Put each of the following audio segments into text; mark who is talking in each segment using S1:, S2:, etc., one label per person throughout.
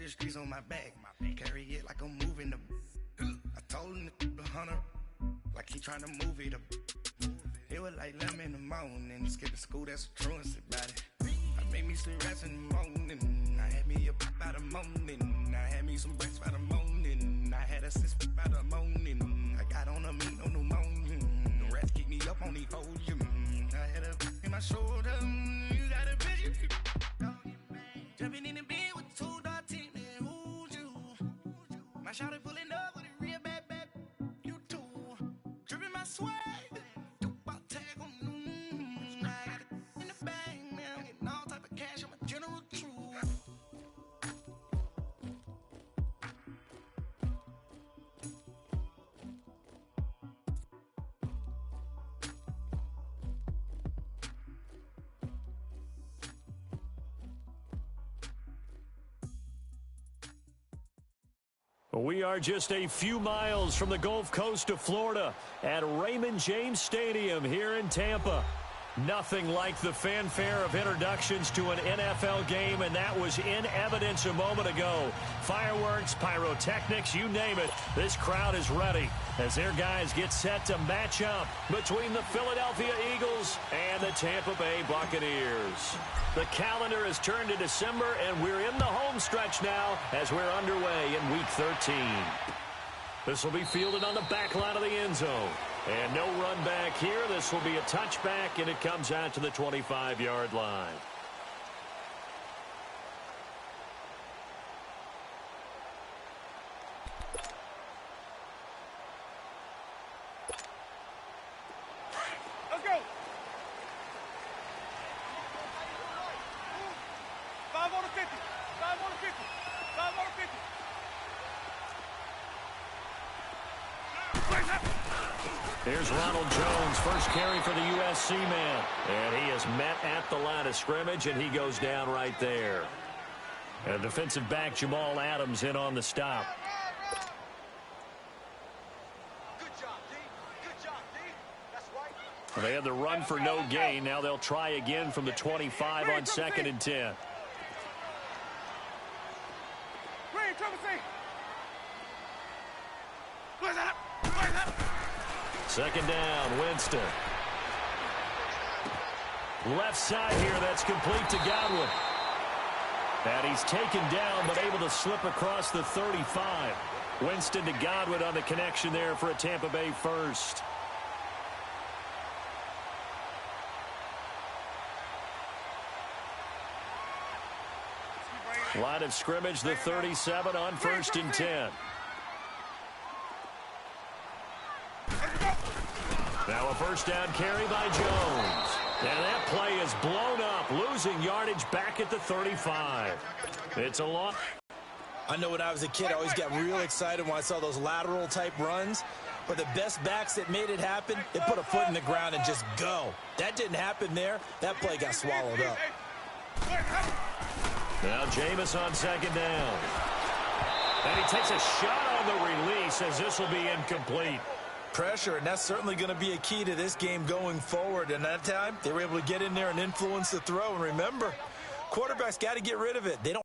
S1: the streets on my back. Carry it like I'm moving the. I told him to 100, like he trying to move it up. It was like 11 in the morning, skipping school, that's a truancy about it. I made me some rats in the morning, I had me a pop by the morning, I had me some breaks by the morning, I had a six by the morning, I got on a meat on the morning, the rats keep me up on the podium, I had a in my shoulder, you got a bitch, jumping in the bed with 2 dark teeth, man, who's you? My shawty pulling up with a real bad, you too, dripping my swag.
S2: We are just a few miles from the Gulf Coast of Florida at Raymond James Stadium here in Tampa. Nothing like the fanfare of introductions to an NFL game, and that was in evidence a moment ago. Fireworks, pyrotechnics, you name it. This crowd is ready as their guys get set to match up between the Philadelphia Eagles and the Tampa Bay Buccaneers. The calendar has turned to December, and we're in the home stretch now as we're underway in Week 13. This will be fielded on the back line of the end zone. And no run back here. This will be a touchback, and it comes out to the 25-yard line.
S3: Let's go. 5 on the 50. 5 on the 50. 5 on the 50.
S2: Here's Ronald Jones, first carry for the USC man. And he is met at the line of scrimmage, and he goes down right there. And defensive back Jamal Adams in on the stop.
S3: Good job, D. Good job, D. That's right.
S2: They had the run for no gain. Now they'll try again from the 25 on 2nd and 10.
S3: Green, trouble C. Where's that?
S2: Second down, Winston. Left side here, that's complete to Godwin. And he's taken down, but able to slip across the 35. Winston to Godwin on the connection there for a Tampa Bay first. Line of scrimmage, the 37 on 1st and 10. Now a first down carry by Jones. And that play is blown up, losing yardage back at the 35. It's a long.
S4: I know when I was a kid, I always got real excited when I saw those lateral type runs. But the best backs that made it happen, they put a foot in the ground and just go. That didn't happen there. That play got swallowed up.
S2: Now Jameis on 2nd down. And he takes a shot on the release as this will be incomplete.
S4: Pressure, and that's certainly going to be a key to this game going forward. And that time, they were able to get in there and influence the throw. And remember, quarterbacks got to get rid of it. They don't.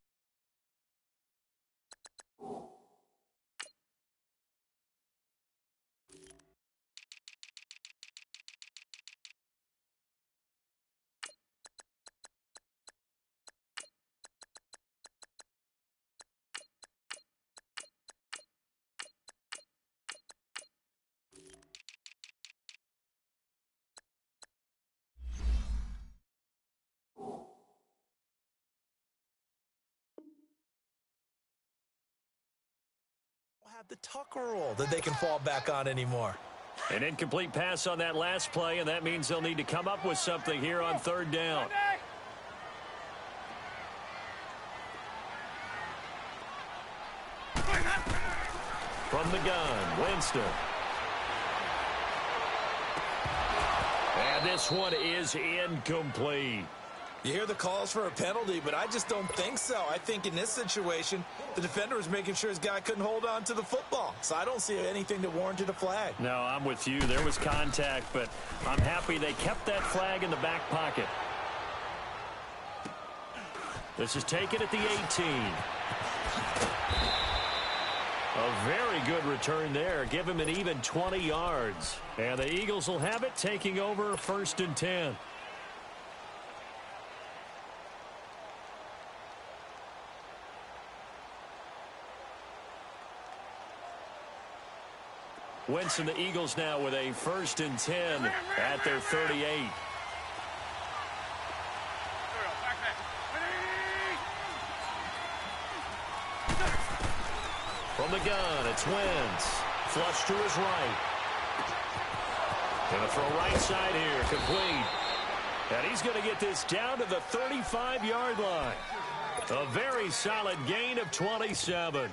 S4: Have the Tucker rule that they can fall back on anymore.
S2: An incomplete pass on that last play, and that means they'll need to come up with something here on 3rd down. From the gun, Winston. And this one is incomplete.
S4: You hear the calls for a penalty, but I just don't think so. I think in this situation, the defender was making sure his guy couldn't hold on to the football. So I don't see anything that warranted a flag.
S2: No, I'm with you. There was contact, but I'm happy they kept that flag in the back pocket. This is taken at the 18. A very good return there. Give him an even 20 yards. And the Eagles will have it, taking over 1st and 10. Wentz and the Eagles now with a 1st and 10 at their 38. From the gun, it's Wentz. Flush to his right. Going to throw right side here, complete. And he's going to get this down to the 35-yard line. A very solid gain of 27.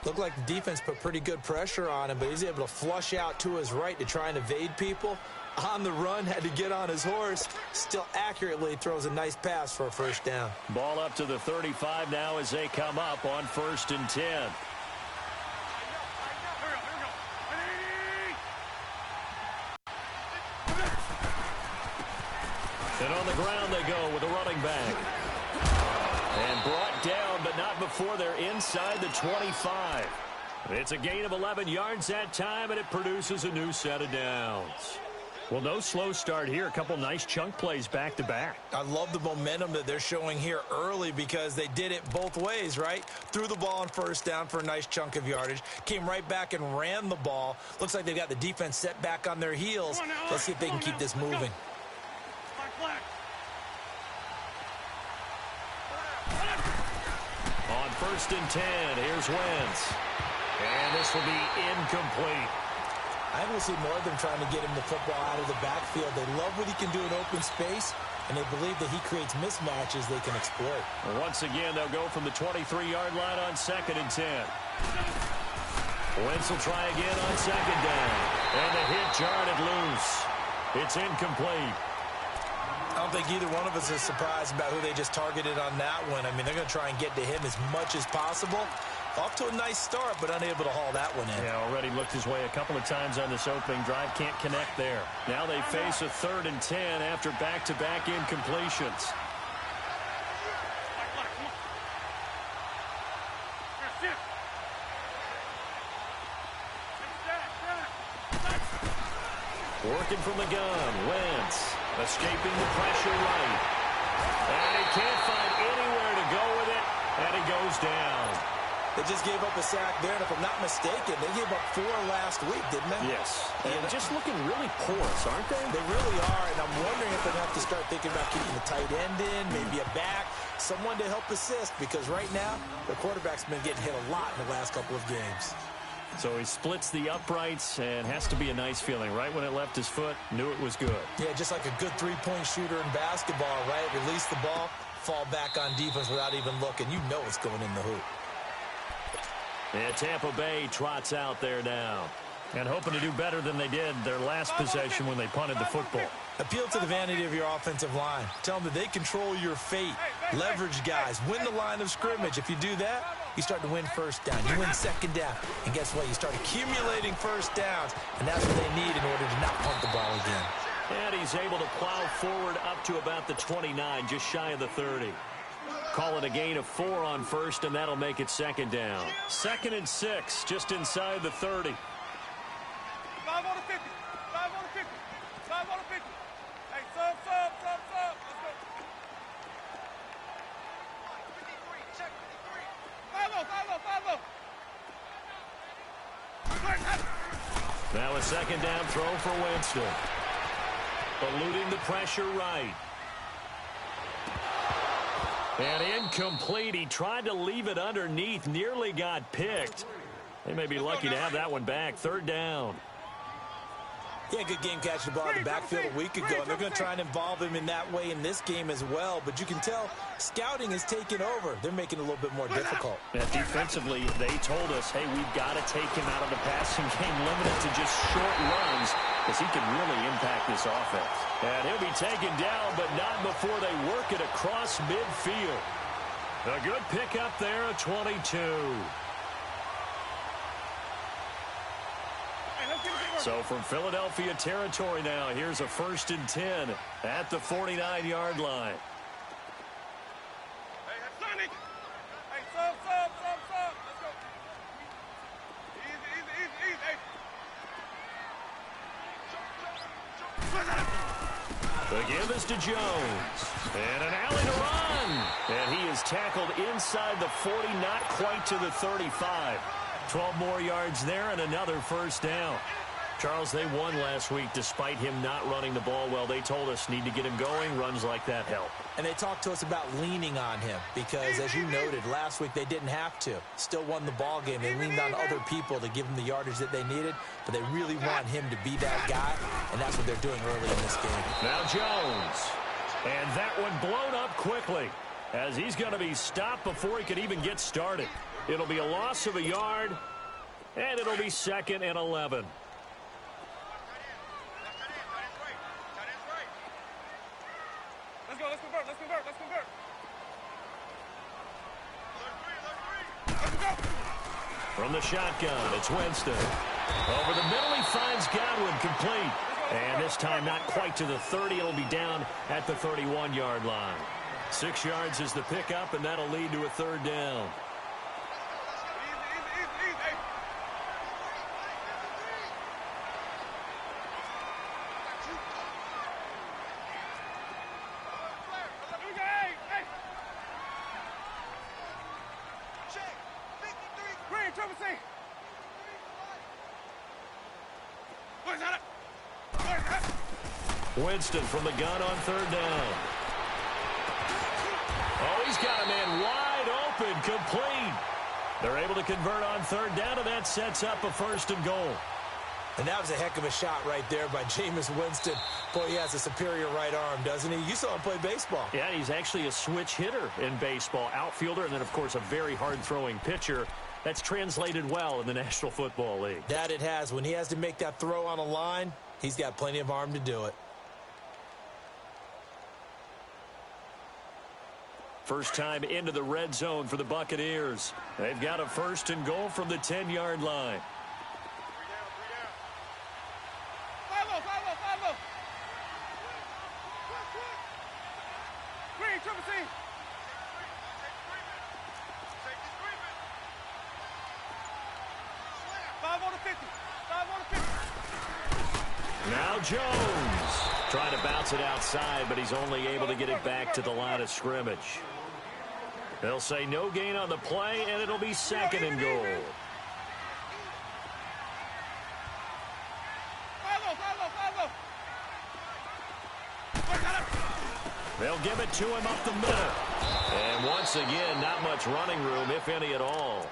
S4: Looked like the defense put pretty good pressure on him, but he's able to flush out to his right to try and evade people. On the run, had to get on his horse. Still accurately throws a nice pass for a 1st down.
S2: Ball up to the 35 now as they come up on 1st and 10. And on the ground they go with a running back. And brought down, but not before they're inside the 25. It's a gain of 11 yards that time, and it produces a new set of downs. Well, no slow start here. A couple nice chunk plays back-to-back.
S4: I love the momentum that they're showing here early because they did it both ways, right? Threw the ball on 1st down for a nice chunk of yardage. Came right back and ran the ball. Looks like they've got the defense set back on their heels. Let's see if they can keep this moving.
S2: On 1st and 10, here's Wentz. And this will be incomplete.
S4: I will see more of them trying to get him the football out of the backfield. They love what he can do in open space, and they believe that he creates mismatches they can exploit.
S2: Well, once again, they'll go from the 23-yard line on 2nd and 10. Wentz will try again on 2nd down. And the hit jarred it loose. It's incomplete.
S4: I don't think either one of us is surprised about who they just targeted on that one. I mean, they're going to try and get to him as much as possible. Off to a nice start, but unable to haul that one in.
S2: Yeah, already looked his way a couple of times on this opening drive. Can't connect there. Now they face a 3rd and 10 after back-to-back incompletions. Working from the gun, Wentz. Escaping the pressure right. And he can't find anywhere to go with it, and he goes down.
S4: They just gave up a sack there, and if I'm not mistaken, they gave up 4 last week, didn't they?
S2: Yes. And just looking really porous, aren't they?
S4: They really are, and I'm wondering if they're going to have to start thinking about keeping the tight end in, maybe a back, someone to help assist, because right now, the quarterback's been getting hit a lot in the last couple of games.
S2: So he splits the uprights, and has to be a nice feeling. Right when it left his foot, knew it was good. Yeah, just like a good three-point shooter in basketball, right? Release the ball, fall back on defense without even looking. You know it's going in the hoop. And Tampa Bay trots out there now. And hoping to do better than they did their last possession when they punted the football. Appeal to the vanity of your offensive line. Tell them that they control your fate. Leverage guys. Win the line of scrimmage. If you do that, you start to win 1st down. You win 2nd down. And guess what? You start accumulating 1st downs. And that's what they need in order to not punt the ball again. And he's able to plow forward up to about the 29, just shy of the 30. Call it a gain of 4 on 1st, and that'll make it 2nd down. 2nd and 6, just inside the 30.
S3: 5 on the 50. 5 on the 50. 5 on the 50. Hey, sub. Let's go. 53. Check 53. 5-0.
S2: Now a 2nd down throw for Winston. Eluding the pressure right. And incomplete. He tried to leave it underneath. Nearly got picked. They may be lucky to have that one back. 3rd down. Yeah, good game catching the ball in the backfield a week ago. And they're going to try and involve him in that way in this game as well. But you can tell scouting is taking over. They're making it a little bit more difficult. Yeah, defensively, they told us, hey, we've got to take him out of the passing game, limited to just short runs, because he can really impact this offense. And he'll be taken down, but not before they work it across midfield. A good pickup there, a 22. So from Philadelphia territory now, here's a 1st and 10 at the 49-yard line.
S3: Hey, Sonny. Hey, sub. Let's go.
S2: The give is to Jones. And an alley to run. And he is tackled inside the 40, not quite to the 35. 12 more yards there and another first down. Charles, they won last week despite him not running the ball well. They told us need to get him going. Runs like that help.
S4: And they talked to us about leaning on him because, as you noted, last week they didn't have to. Still won the ball game. They leaned on other people to give them the yardage that they needed, but they really want him to be that guy, and that's what they're doing early in this game.
S2: Now Jones. And that one blown up quickly as he's going to be stopped before he could even get started. It'll be a loss of a yard, and it'll be 2nd and 11.
S3: Let's convert.
S2: From the shotgun, it's Winston. Over the middle, he finds Godwin complete. And this time not quite to the 30. It'll be down at the 31-yard line. 6 yards is the pickup, and that'll lead to a 3rd down. Winston from the gun on 3rd down. Oh, he's got a man wide open, complete. They're able to convert on 3rd down, and that sets up a 1st and goal.
S4: And that was a heck of a shot right there by Jameis Winston. Boy, he has a superior right arm, doesn't he? You saw him play baseball.
S2: Yeah, he's actually a switch hitter in baseball. Outfielder, and then, of course, a very hard-throwing pitcher. That's translated well in the National Football League.
S4: That it has. When he has to make that throw on a line, he's got plenty of arm to do it.
S2: First time into the red zone for the Buccaneers. They've got a 1st and goal from the 10-yard line. Now Jones trying to bounce it outside, but he's only able to get it back to the line of scrimmage. They'll say no gain on the play, and it'll be 2nd and goal. They'll give it to him up the middle. And once again, not much running room, if any at all.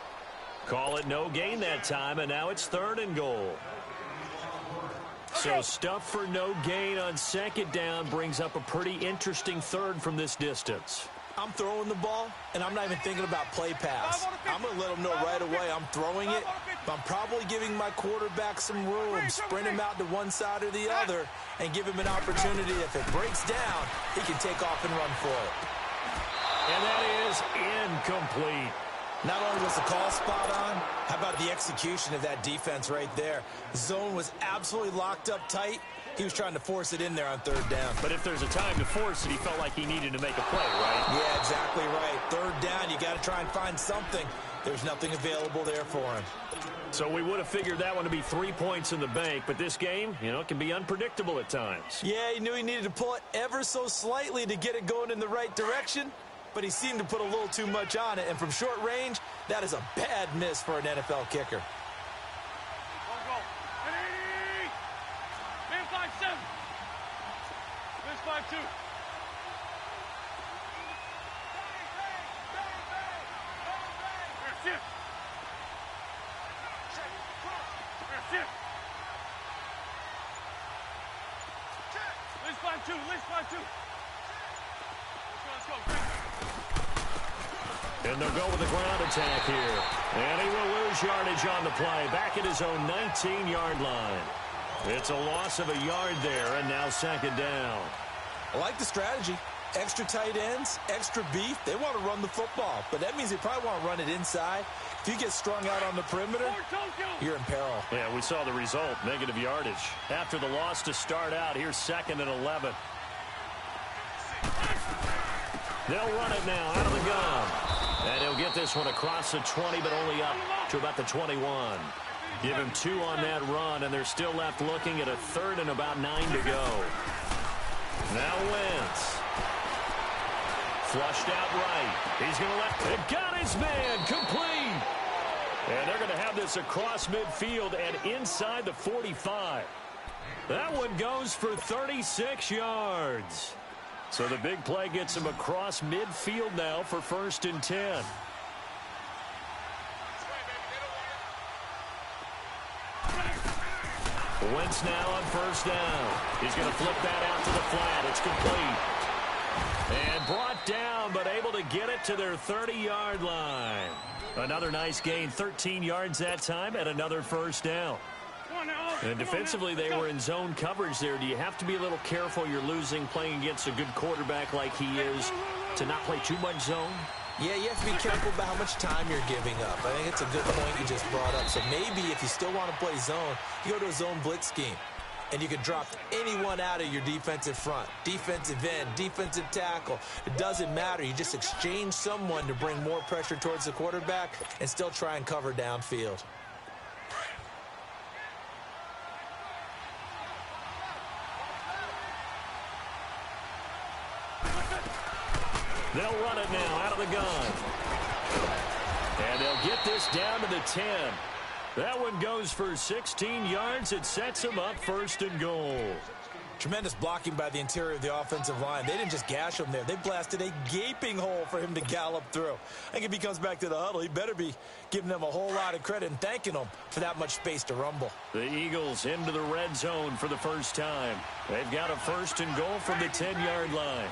S2: Call it no gain that time, and now it's 3rd and goal. So stuff for no gain on 2nd down brings up a pretty interesting 3rd from this distance.
S4: I'm throwing the ball, and I'm not even thinking about play pass. I'm going to let them know right away I'm throwing it, but I'm probably giving my quarterback some room, sprint him out to one side or the other, and give him an opportunity. If it breaks down, he can take off and run for it.
S2: And that is incomplete.
S4: Not only was the call spot on, how about the execution of that defense right there? The zone was absolutely locked up tight. He was trying to force it in there on 3rd down.
S2: But if there's a time to force it, he felt like he needed to make a play, right?
S4: Yeah, exactly right. 3rd down, you got to try and find something. There's nothing available there for him.
S2: So we would have figured that one to be 3 points in the bank, but this game, it can be unpredictable at times.
S4: Yeah, he knew he needed to pull it ever so slightly to get it going in the right direction, but he seemed to put a little too much on it, and from short range, that is a bad miss for an NFL kicker.
S2: And they'll go with the ground attack here. And he will lose yardage on the play. Back at his own 19-yard line. It's a loss of a yard there, and now 2nd down.
S4: I like the strategy. Extra tight ends, extra beef. They want to run the football, but that means they probably want to run it inside. If you get strung out on the perimeter, you're in peril.
S2: Yeah, we saw the result, negative yardage. After the loss to start out, here's 2nd and 11. They'll run it now out of the gun. And he'll get this one across the 20, but only up to about the 21. Give him 2 on that run, and they're still left looking at a 3rd and about 9 to go. Now Wentz. Flushed out right. He's going to let it. Got his man. Complete. And they're going to have this across midfield and inside the 45. That one goes for 36 yards. So the big play gets him across midfield now for 1st and 10. Wentz now on 1st down. He's going to flip that out to the flat. It's complete. And brought down, but able to get it to their 30-yard line. Another nice gain, 13 yards that time, and another 1st down. And defensively, they were in zone coverage there. Do you have to be a little careful? You're losing, playing against a good quarterback like he is, to not play too much zone?
S4: Yeah, you have to be careful about how much time you're giving up. I think it's a good point you just brought up. So maybe if you still want to play zone, you go to a zone blitz scheme. And you can drop anyone out of your defensive front. Defensive end, defensive tackle. It doesn't matter. You just exchange someone to bring more pressure towards the quarterback and still try and cover downfield.
S2: They'll run it now out of the gun. And they'll get this down to the 10. That one goes for 16 yards. It sets him up 1st and goal.
S4: Tremendous blocking by the interior of the offensive line. They didn't just gash him there. They blasted a gaping hole for him to gallop through. I think if he comes back to the huddle, he better be giving them a whole lot of credit and thanking them for that much space to rumble.
S2: The Eagles into the red zone for the first time. They've got a 1st and goal from the 10-yard line.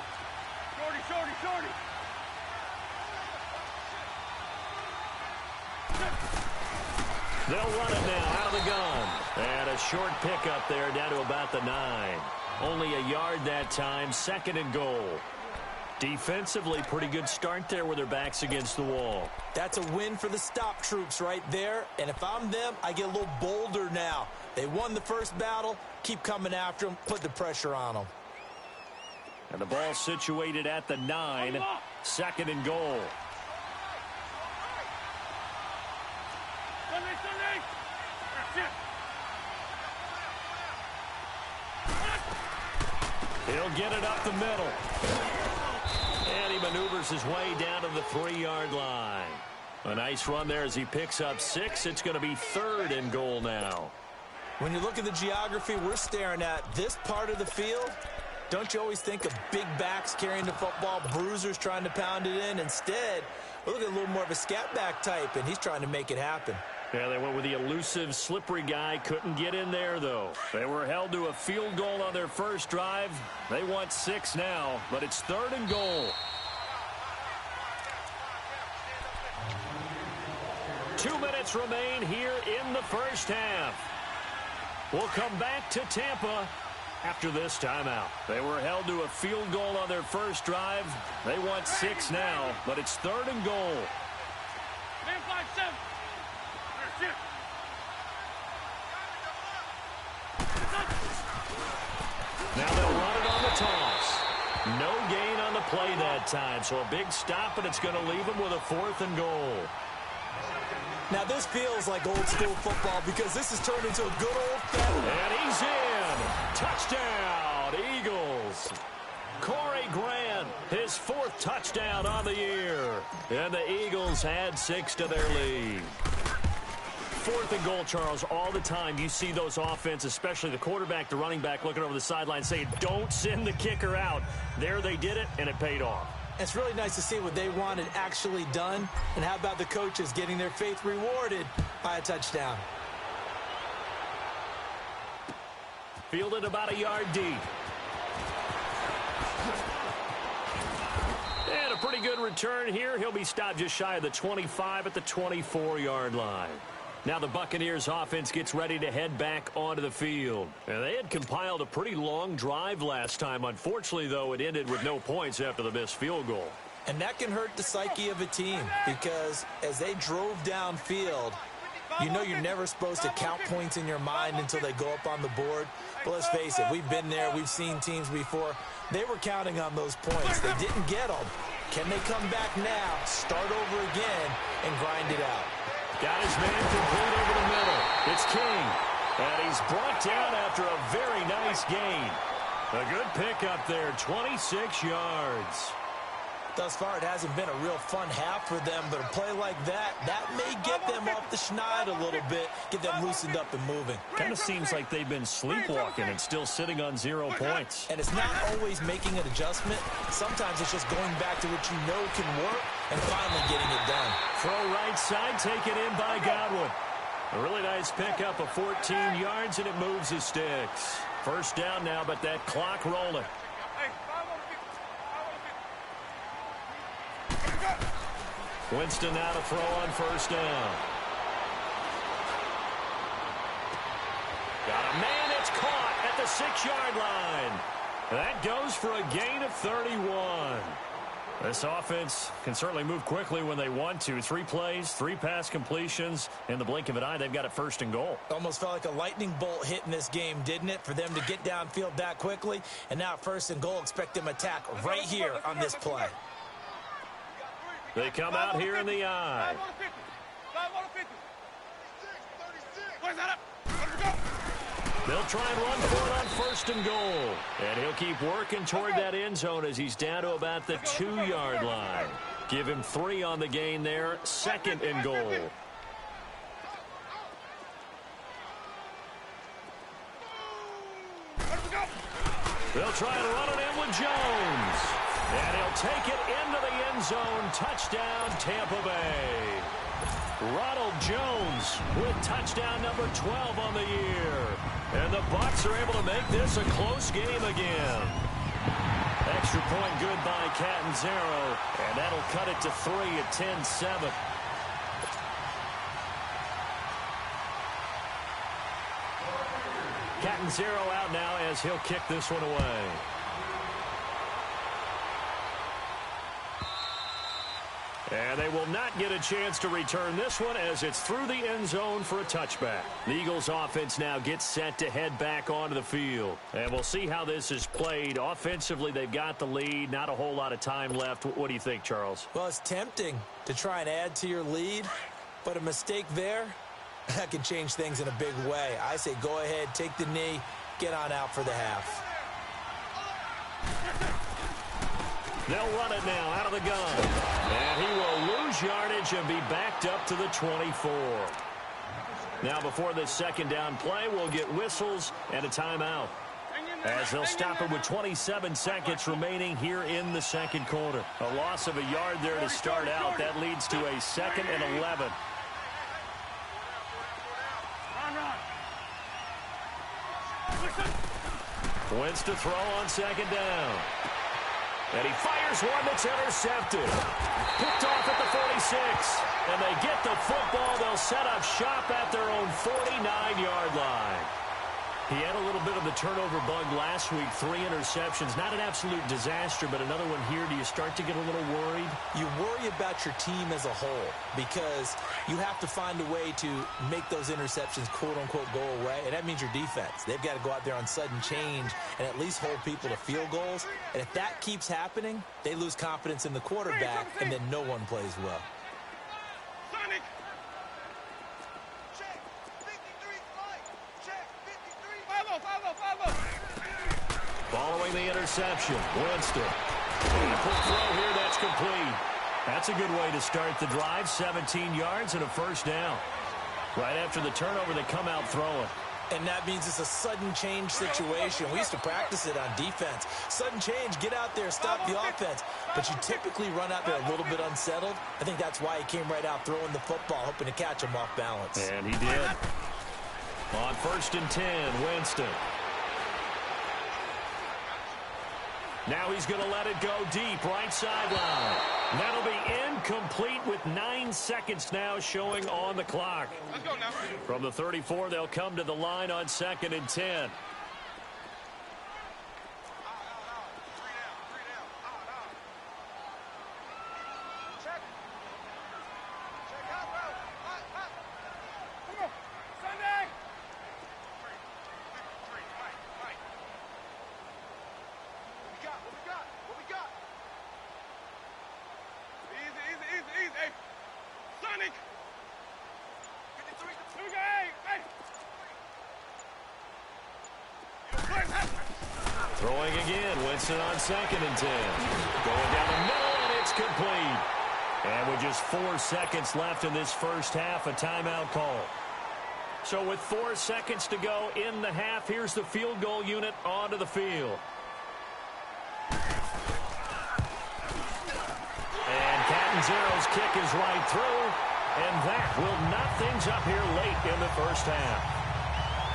S3: Shorty, shorty, shorty.
S2: They'll run it now out of the gun. And a short pickup there down to about the 9. Only a yard that time, 2nd and goal. Defensively, pretty good start there with their backs against the wall.
S4: That's a win for the stop troops right there. And if I'm them, I get a little bolder now. They won the first battle. Keep coming after them. Put the pressure on them.
S2: And the ball situated at the 9. 2nd and goal. He'll get it up the middle. And he maneuvers his way down to the 3-yard line. A nice run there as he picks up 6. It's going to be 3rd and goal now.
S4: When you look at the geography we're staring at, this part of the field, don't you always think of big backs carrying the football, bruisers trying to pound it in? Instead, look at a little more of a scat back type, and he's trying to make it happen.
S2: Yeah, they went with the elusive, slippery guy. Couldn't get in there, though. They were held to a field goal on their first drive. They want 6 now, but it's 3rd and goal. 2 minutes remain here in the first half. We'll come back to Tampa after this timeout. They were held to a field goal on their first drive. They want 6 now, but it's 3rd and goal.
S3: Man 5-7.
S2: Now they'll run it on the toss. No gain on the play that time, so a big stop, and it's going to leave them with a 4th and goal.
S4: Now this feels like old school football because this has turned into a good old family.
S2: And he's in. Touchdown, Eagles. Corey Grant, his 4th touchdown on the year. And the Eagles add 6 to their lead. 4th and goal, Charles. All the time you see those offenses, especially the quarterback, the running back, looking over the sideline saying, don't send the kicker out. There they did it, and it paid off.
S4: It's really nice to see what they wanted actually done. And how about the coaches getting their faith rewarded by a touchdown?
S2: Fielded about a yard deep. And a pretty good return here. He'll be stopped just shy of the 25 at the 24-yard line. Now the Buccaneers offense gets ready to head back onto the field. And they had compiled a pretty long drive last time. Unfortunately, though, it ended with no points after the missed field goal.
S4: And that can hurt the psyche of a team because as they drove downfield, you know you're never supposed to count points in your mind until they go up on the board. But let's face it, we've been there. We've seen teams before. They were counting on those points. They didn't get them. Can they come back now, start over again, and grind it out?
S2: Got his man complete over the middle. It's King. And he's brought down after a very nice gain. A good pickup there, 26 yards.
S4: Thus far, it hasn't been a real fun half for them, but a play like that may get them off the schneid a little bit, get them loosened up and moving.
S2: Kind of seems like they've been sleepwalking and still sitting on 0 points.
S4: And it's not always making an adjustment. Sometimes it's just going back to what you know can work and finally getting it done.
S2: Throw right side, taken in by Godwin. A really nice pickup of 14 yards, and it moves his sticks. First down now, but that clock rolling. Winston now to throw on first down. Got a man, it's caught at the 6-yard line. That goes for a gain of 31. This offense can certainly move quickly when they want to. 3 plays, 3 pass completions. In the blink of an eye, they've got it first and goal.
S4: Almost felt like a lightning bolt hit in this game, didn't it? For them to get downfield that quickly. And now first and goal, expect them to attack right here on this play.
S2: They come out here in the eye. They'll try and run for it on first and goal. And he'll keep working toward that end zone as he's down to about the 2-yard line. Give him 3 on the gain there. Second and goal. They'll try and run it in with Jones. And he'll take it into the end zone. Touchdown, Tampa Bay. Ronald Jones with touchdown number 12 on the year. And the Bucs are able to make this a close game again. Extra point good by Catanzaro. And that'll cut it to 3 at 10-7. Catanzaro out now as he'll kick this one away. And they will not get a chance to return this one as it's through the end zone for a touchback. The Eagles offense now gets set to head back onto the field. And we'll see how this is played. Offensively, they've got the lead. Not a whole lot of time left. What do you think, Charles?
S4: Well, it's tempting to try and add to your lead, but a mistake there, that can change things in a big way. I say go ahead, take the knee, get on out for the half.
S2: They'll run it now out of the gun. And he will lose yardage and be backed up to the 24. Now before this second down play, we'll get whistles and a timeout, as they'll stop it with 27 seconds remaining here in the second quarter. A loss of a yard there to start out. That leads to a 2nd and 11. Wentz to throw on second down. And he fires one that's intercepted. Picked off at the 46. And they get the football. They'll set up shop at their own 49-yard line. He had a little bit of the turnover bug last week. 3 interceptions. Not an absolute disaster, but another one here. Do you start to get a little worried?
S4: You worry about your team as a whole because you have to find a way to make those interceptions, quote-unquote, go away. And that means your defense. They've got to go out there on sudden change and at least hold people to field goals. And if that keeps happening, they lose confidence in the quarterback, and then no one plays well.
S2: Following the interception, Winston. Quick throw here, that's complete. That's a good way to start the drive. 17 yards and a first down. Right after the turnover, they come out throwing.
S4: And that means it's a sudden change situation. We used to practice it on defense. Sudden change, get out there, stop the offense. But you typically run out there a little bit unsettled. I think that's why he came right out throwing the football, hoping to catch him off balance.
S2: And he did. On 1st and 10, Winston. Now he's going to let it go deep, right sideline. That'll be incomplete with 9 seconds now showing on the clock.
S3: Let's go now.
S2: From the 34, they'll come to the line on 2nd and 10. Throwing again, Winston on 2nd and 10. Going down the middle, and it's complete. And with just 4 seconds left in this first half, a timeout call. So with 4 seconds to go in the half, here's the field goal unit onto the field. And Catanzaro's kick is right through, and that will knock things up here late in the first half.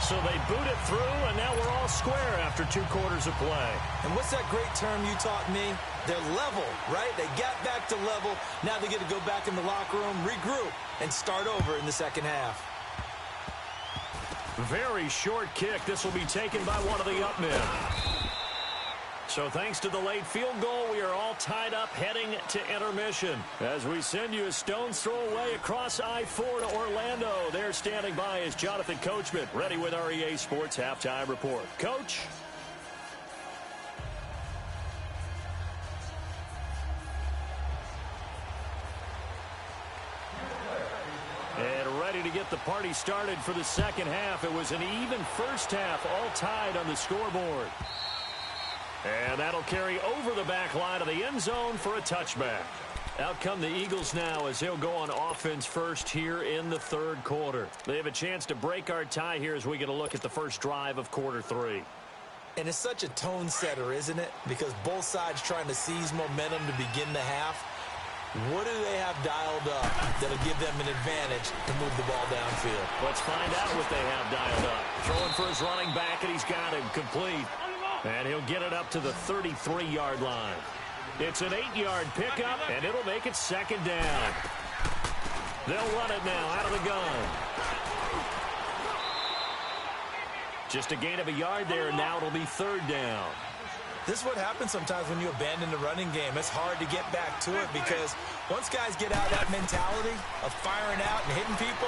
S2: So they boot it through, and now we're all square after 2 quarters of play.
S4: And what's that great term you taught me? They're level, right? They got back to level. Now they get to go back in the locker room, regroup, and start over in the second half.
S2: Very short kick. This will be taken by one of the up men. So thanks to the late field goal, we are all tied up heading to intermission. As we send you a stone's throw away across I-4 to Orlando. There standing by is Jonathan Coachman, ready with our EA Sports Halftime Report. Coach? And ready to get the party started for the second half. It was an even first half, all tied on the scoreboard. And that'll carry over the back line of the end zone for a touchback. Out come the Eagles now as they'll go on offense first here in the third quarter. They have a chance to break our tie here as we get a look at the first drive of quarter 3.
S4: And it's such a tone setter, isn't it? Because both sides trying to seize momentum to begin the half. What do they have dialed up that'll give them an advantage to move the ball downfield?
S2: Let's find out what they have dialed up. Throwing for his running back, and he's got him complete. And he'll get it up to the 33-yard line. It's an 8-yard pickup, and it'll make it second down. They'll run it now out of the gun. Just a gain of a yard there, and now it'll be third down.
S4: This is what happens sometimes when you abandon the running game. It's hard to get back to it because once guys get out of that mentality of firing out and hitting people,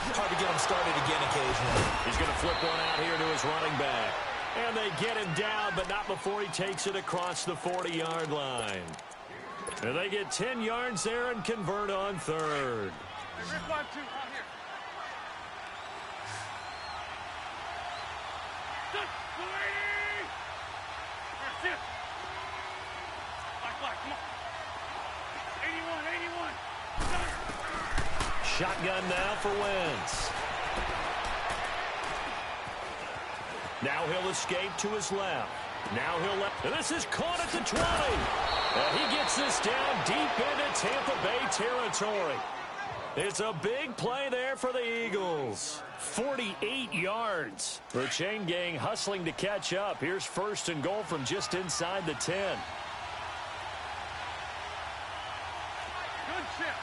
S4: it's hard to get them started again occasionally.
S2: He's going to flip one out here to his running back. And they get him down, but not before he takes it across the 40-yard line. And they get 10 yards there and convert on third.
S3: Hey, Rick, 1, 2, out here. Sit, 280. Here, sit. Black, come on. 81.
S2: Shotgun now for Wentz. Now he'll escape to his left. Now he'll left. This is caught at the 20. And he gets this down deep into Tampa Bay territory. It's a big play there for the Eagles. 48 yards. The chain gang hustling to catch up. Here's first and goal from just inside the 10.
S3: Good shit.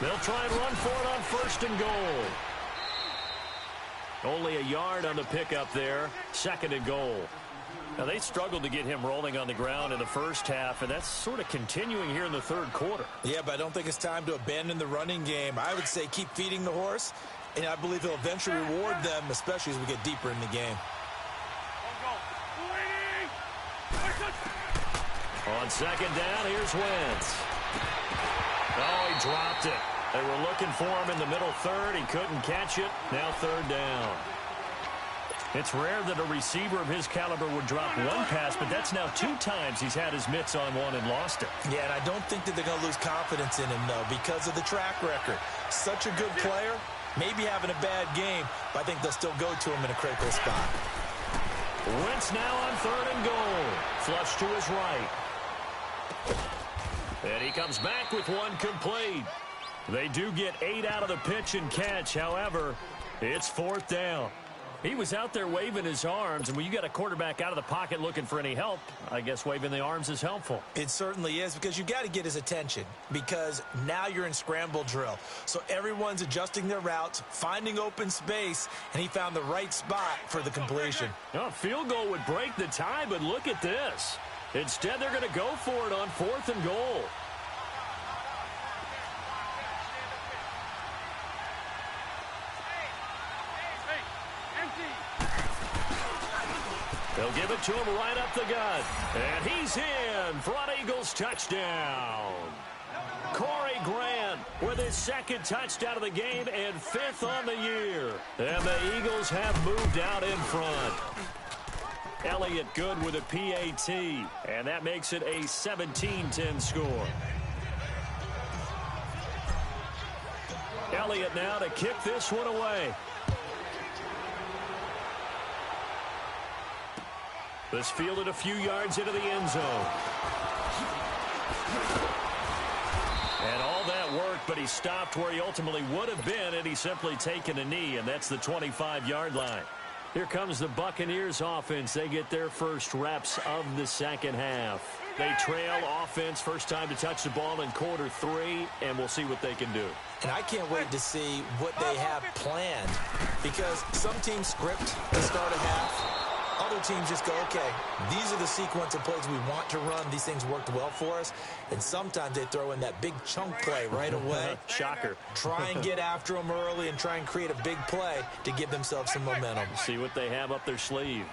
S2: They'll try and run for it on first and goal. Only a yard on the pickup there. Second and goal. Now, they struggled to get him rolling on the ground in the first half, and that's sort of continuing here in the third quarter.
S4: Yeah, but I don't think it's time to abandon the running game. I would say keep feeding the horse, and I believe he'll eventually reward them, especially as we get deeper in the game.
S2: On second down, here's Wentz. Oh, he dropped it. They were looking for him in the middle third. He couldn't catch it. Now third down. It's rare that a receiver of his caliber would drop one pass, but that's now 2 times he's had his mitts on one and lost it.
S4: Yeah, and I don't think that they're going to lose confidence in him, though, because of the track record. Such a good player, maybe having a bad game, but I think they'll still go to him in a critical spot.
S2: Wentz now on third and goal. Flush to his right. And he comes back with one complete. They do get 8 out of the pitch and catch. However, it's fourth down. He was out there waving his arms, and when you got a quarterback out of the pocket looking for any help, I guess waving the arms is helpful.
S4: It certainly is, because you've got to get his attention, because now you're in scramble drill. So everyone's adjusting their routes, finding open space, and he found the right spot for the completion.
S2: A field goal would break the tie, but look at this. Instead, they're going to go for it on fourth and goal. They'll give it to him right up the gut. And he's in. Front Eagles touchdown. Corey Grant with his second touchdown of the game and 5th on the year. And the Eagles have moved out in front. Elliott good with a PAT, and that makes it a 17-10 score. Elliott now to kick this one away. This fielded a few yards into the end zone. And all that worked, but he stopped where he ultimately would have been had he simply taken a knee, and that's the 25-yard line. Here comes the Buccaneers offense. They get their first reps of the second half. They trail offense, first time to touch the ball in quarter 3, and we'll see what they can do.
S4: And I can't wait to see what they have planned, because some teams script the start of half. Other teams just go, okay, these are the sequence of plays we want to run. These things worked well for us. And sometimes they throw in that big chunk play right away.
S2: Shocker.
S4: Try and get after them early and try and create a big play to give themselves some momentum.
S2: See what they have up their sleeve.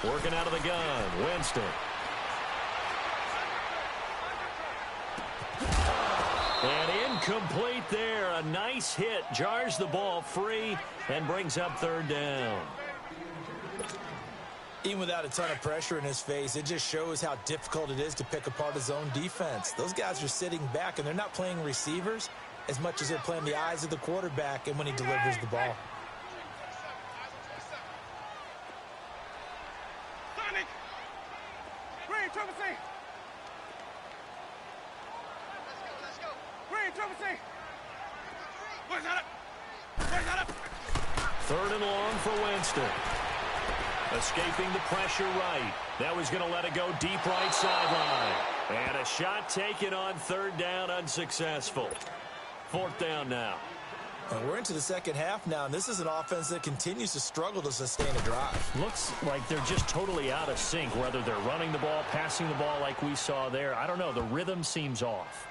S2: Working out of the gun, Winston. And incomplete there. A nice hit. Jars the ball free and brings up 3rd down.
S4: Even without a ton of pressure in his face, it just shows how difficult it is to pick apart his own defense. Those guys are sitting back, and they're not playing receivers as much as they're playing the eyes of the quarterback and when he delivers the ball.
S2: Third and long for Winston. Escaping the pressure right. That was going to let it go deep right sideline. And a shot taken on 3rd down, unsuccessful. 4th down now.
S4: And we're into the second half now, and this is an offense that continues to struggle to sustain a drive.
S2: Looks like they're just totally out of sync, whether they're running the ball, passing the ball like we saw there. I don't know. The rhythm seems off.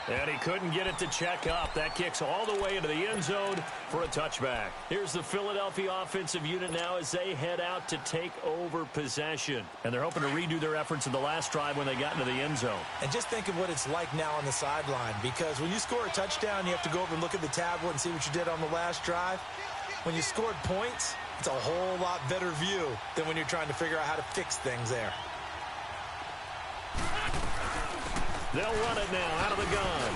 S2: And he couldn't get it to check up. That kicks all the way into the end zone for a touchback. Here's the Philadelphia offensive unit now as they head out to take over possession. And they're hoping to redo their efforts in the last drive when they got into the end zone.
S4: And just think of what it's like now on the sideline, because when you score a touchdown, you have to go over and look at the tablet and see what you did on the last drive. When you scored points, it's a whole lot better view than when you're trying to figure out how to fix things there.
S2: They'll run it now out of the gun.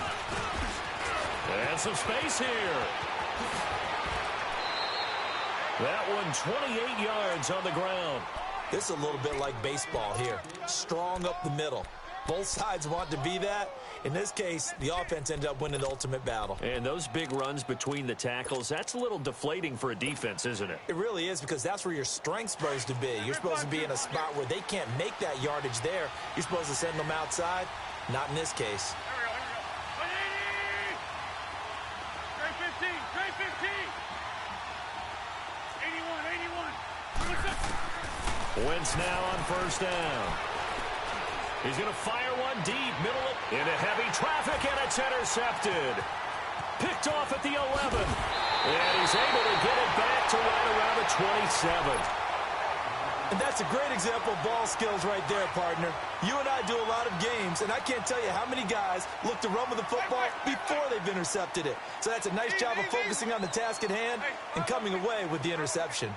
S2: And some space here. That one 28 yards on the ground.
S4: This is a little bit like baseball here. Strong up the middle. Both sides want to be that. In this case, the offense ended up winning the ultimate battle.
S2: And those big runs between the tackles, that's a little deflating for a defense, isn't it?
S4: It really is, because that's where your strength's supposed to be. You're supposed to be in a spot where they can't make that yardage there. You're supposed to send them outside. Not in this case.
S2: Wentz now on 1st down. He's going to fire one deep, middle into heavy traffic, and it's intercepted. Picked off at the 11. And he's able to get it back to right around the 27.
S4: And that's a great example of ball skills right there, partner. You and I do a lot of games, and I can't tell you how many guys look to run with the football before they've intercepted it. So that's a nice job of focusing on the task at hand and coming away with the interception.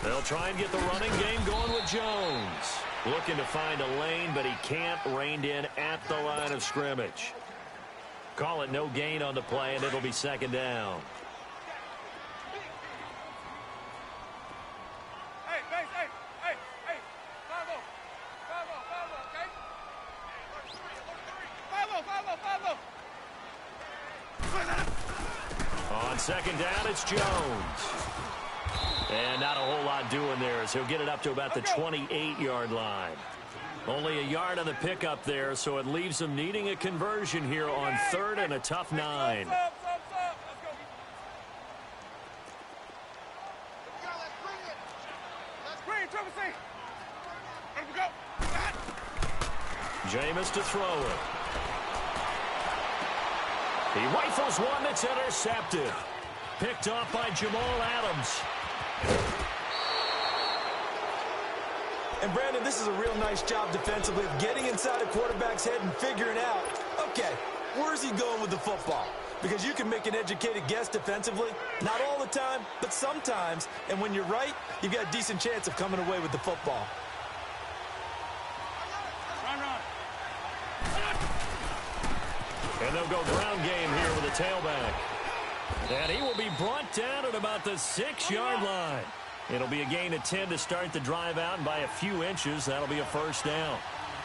S2: They'll try and get the running game going with Jones. Looking to find a lane, but he can't. Reined in at the line of scrimmage. Call it no gain on the play, and it'll be 2nd down. On 2nd down, it's Jones. And not a whole lot doing there as he'll get it up to about the 28-yard line. Only a yard on the pickup there, so it leaves them needing a conversion here on 3rd and a tough 9. Jameis to throw it. He rifles one that's intercepted. Picked off by Jamal Adams.
S4: And, Brandon, this is a real nice job defensively of getting inside a quarterback's head and figuring out, okay, where's he going with the football? Because you can make an educated guess defensively. Not all the time, but sometimes. And when you're right, you've got a decent chance of coming away with the football.
S2: And they'll go ground game here with a tailback. And he will be brought down at about the 6-yard line. It'll be a gain of 10 to start the drive out, and by a few inches, that'll be a first down.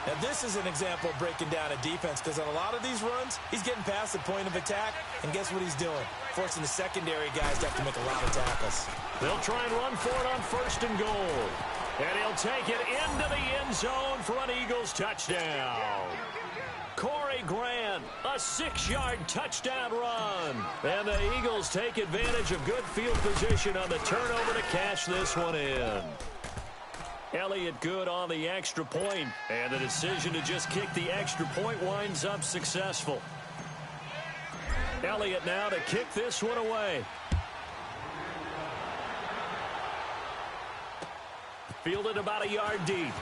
S4: Now, this is an example of breaking down a defense, because on a lot of these runs, he's getting past the point of attack, and guess what he's doing? Forcing the secondary guys to have to make a lot of tackles.
S2: They'll try and run for it on 1st and goal. And he'll take it into the end zone for an Eagles touchdown. Corey Grant, a 6-yard touchdown run. And the Eagles take advantage of good field position on the turnover to cash this one in. Elliott good on the extra point, and the decision to just kick the extra point winds up successful. Elliott now to kick this one away. Fielded about a yard deep.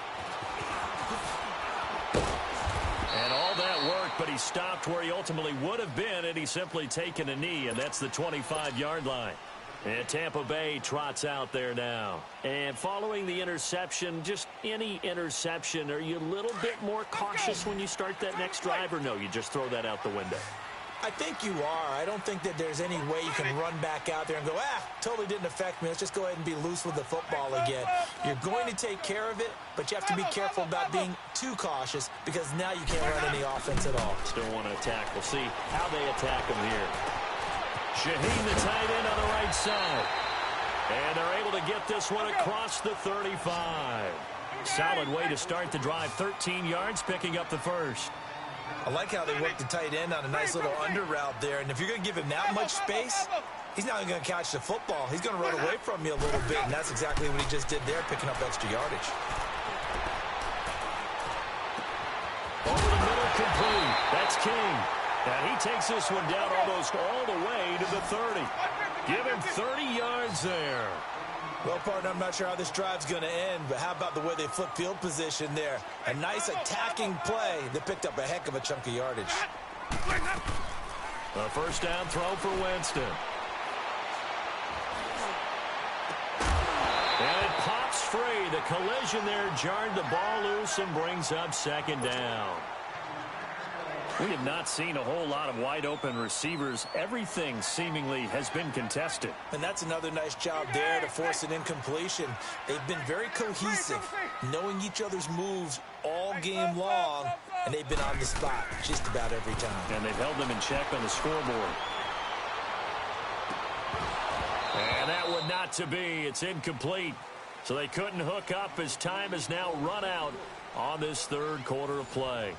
S2: And all that work, but he stopped where he ultimately would have been, and he's simply taken a knee, and that's the 25-yard line. And Tampa Bay trots out there now. And following the interception, just any interception, are you a little bit more cautious when you start that next drive, or no, you just throw that out the window?
S4: I think you are. I don't think that there's any way you can run back out there and go, totally didn't affect me. Let's just go ahead and be loose with the football again. You're going to take care of it, but you have to be careful about being too cautious, because now you can't run any offense at all.
S2: Still want to attack. We'll see how they attack him here. Shaheen, the tight end on the right side. And they're able to get this one across the 35. Solid way to start the drive. 13 yards, picking up the first.
S4: I like how they work the tight end on a nice little under route there. And if you're going to give him that much space, he's not going to catch the football. He's going to run away from you a little bit, and that's exactly what he just did there, picking up extra yardage.
S2: Over the middle, complete. That's King. And he takes this one down almost all the way to the 30. Give him 30 yards there.
S4: Well, partner, I'm not sure how this drive's going to end, but how about the way they flip field position there? A nice attacking play that picked up a heck of a chunk of yardage.
S2: A first down throw for Winston. And it pops free. The collision there jarred the ball loose and brings up 2nd down. We have not seen a whole lot of wide-open receivers. Everything seemingly has been contested.
S4: And that's another nice job there to force an incompletion. They've been very cohesive, knowing each other's moves all game long, and they've been on the spot just about every time.
S2: And they've held them in check on the scoreboard. And that would not to be. It's incomplete. So they couldn't hook up as time has now run out on this 3rd quarter of play.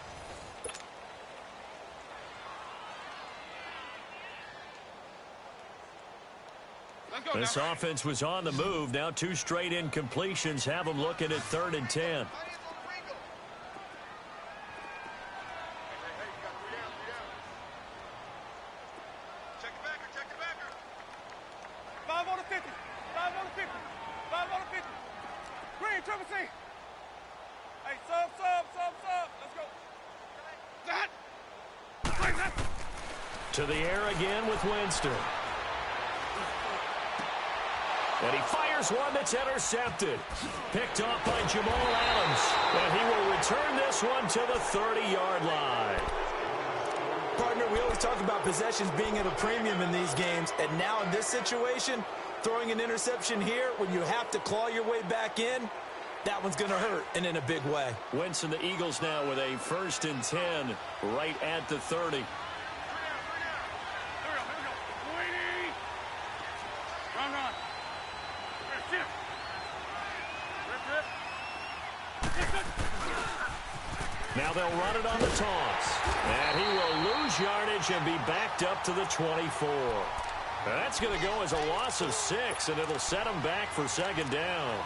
S2: This offense was on the move. Now 2 straight incompletions have them looking at 3rd and 10.
S3: Check the backer. 5 on the 50. 5 on the 50. 5 on the 50. Green, triple C. Hey, sub. Let's go.
S2: To the air again with Winston. And he fires one that's intercepted. Picked off by Jamal Adams. And he will return this one to the 30-yard line.
S4: Partner, we always talk about possessions being at a premium in these games. And now in this situation, throwing an interception here when you have to claw your way back in, that one's going to hurt, and in a big way.
S2: Winston, the Eagles now with a 1st and 10 right at the 30. Now they'll run it on the toss. And he will lose yardage and be backed up to the 24. That's going to go as a loss of 6, and it'll set him back for 2nd down.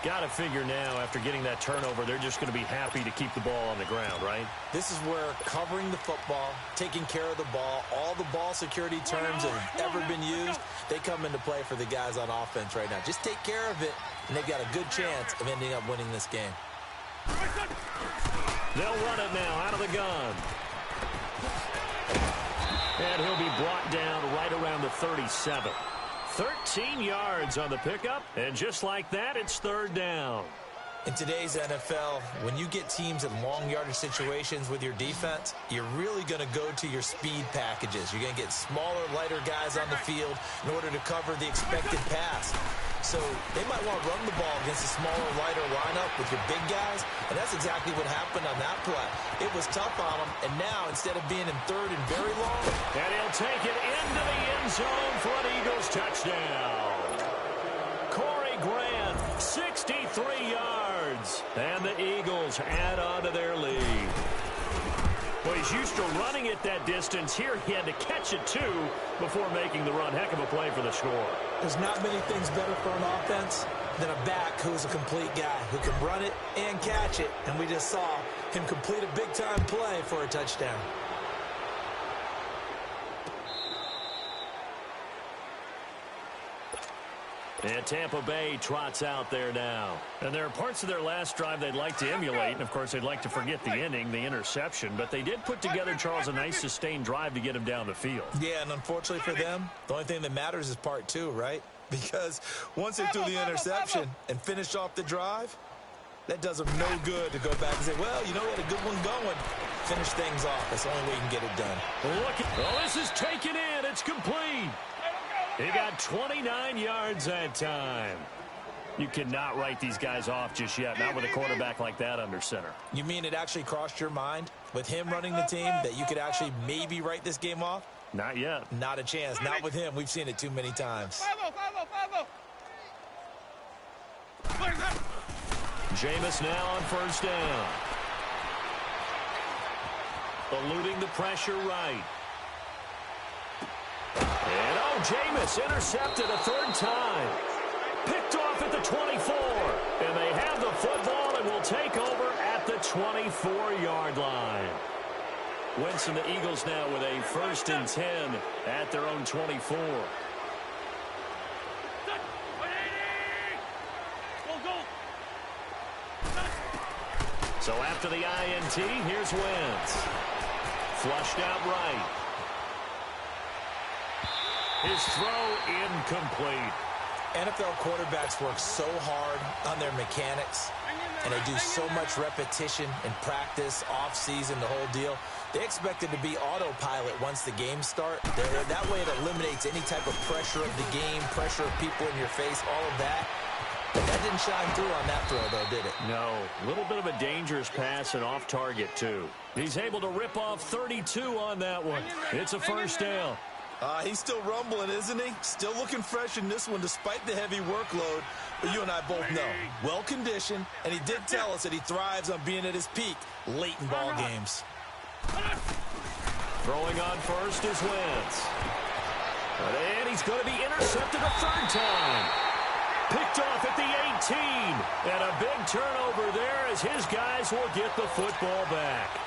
S2: Got to figure now, after getting that turnover, they're just going to be happy to keep the ball on the ground, right?
S4: This is where covering the football, taking care of the ball, all the ball security terms that have ever been used, they come into play for the guys on offense right now. Just take care of it, and they've got a good chance of ending up winning this game.
S2: They'll run it now out of the gun. And he'll be brought down right around the 37. 13 yards on the pickup, and just like that, it's third down.
S4: In today's NFL, when you get teams in long yardage situations with your defense, you're really going to go to your speed packages. You're going to get smaller, lighter guys on the field in order to cover the expected pass. So they might want to run the ball against a smaller, lighter lineup with your big guys, and that's exactly what happened on that play. It was tough on them, and now instead of being in third and very long,
S2: and he'll take it into the end zone for an Eagles touchdown. Corey Grant, 63 yards, and the Eagles add on to their lead. Well, he's used to running it that distance. Here he had to catch it, too, before making the run. Heck of a play for the score.
S4: There's not many things better for an offense than a back who's a complete guy, who can run it and catch it. And we just saw him complete a big-time play for a touchdown.
S2: And Tampa Bay trots out there now. And there are parts of their last drive they'd like to emulate. And, of course, they'd like to forget the ending, the interception. But they did put together, Charles, a nice sustained drive to get him down the field.
S4: Yeah, and unfortunately for them, the only thing that matters is part two, right? Because once they threw the interception and finished off the drive, that does them no good to go back and say, well, you know, we had a good one going. Finish things off. That's the only way you can get it done.
S2: Look at, oh, this is taken in. It's complete. He got 29 yards that time. You cannot write these guys off just yet, not with a quarterback like that under center.
S4: You mean it actually crossed your mind with him running the team that you could actually maybe write this game off?
S2: Not yet.
S4: Not a chance. Not with him. We've seen it too many times.
S2: Jameis now on first down. Eluding the pressure right. And, oh, Jameis intercepted a third time. Picked off at the 24. And they have the football and will take over at the 24-yard line. Wentz and the Eagles now with a 1st and 10 at their own 24. So after the INT, here's Wentz. Flushed out right. His throw incomplete.
S4: NFL quarterbacks work so hard on their mechanics, and they do so much repetition in practice, off-season, the whole deal. They expect it to be autopilot once the games start. That way it eliminates any type of pressure of the game, pressure of people in your face, all of that. But that didn't shine through on that throw, though, did it?
S2: No. A little bit of a dangerous pass and off target, too. He's able to rip off 32 on that one. It's a first down.
S4: He's still rumbling, isn't he? Still looking fresh in this one despite the heavy workload. But you and I both know, well-conditioned, and he did tell us that he thrives on being at his peak late in ball games.
S2: Throwing on first is Wentz. And he's going to be intercepted a third time. Picked off at the 18. And a big turnover there as his guys will get the football back.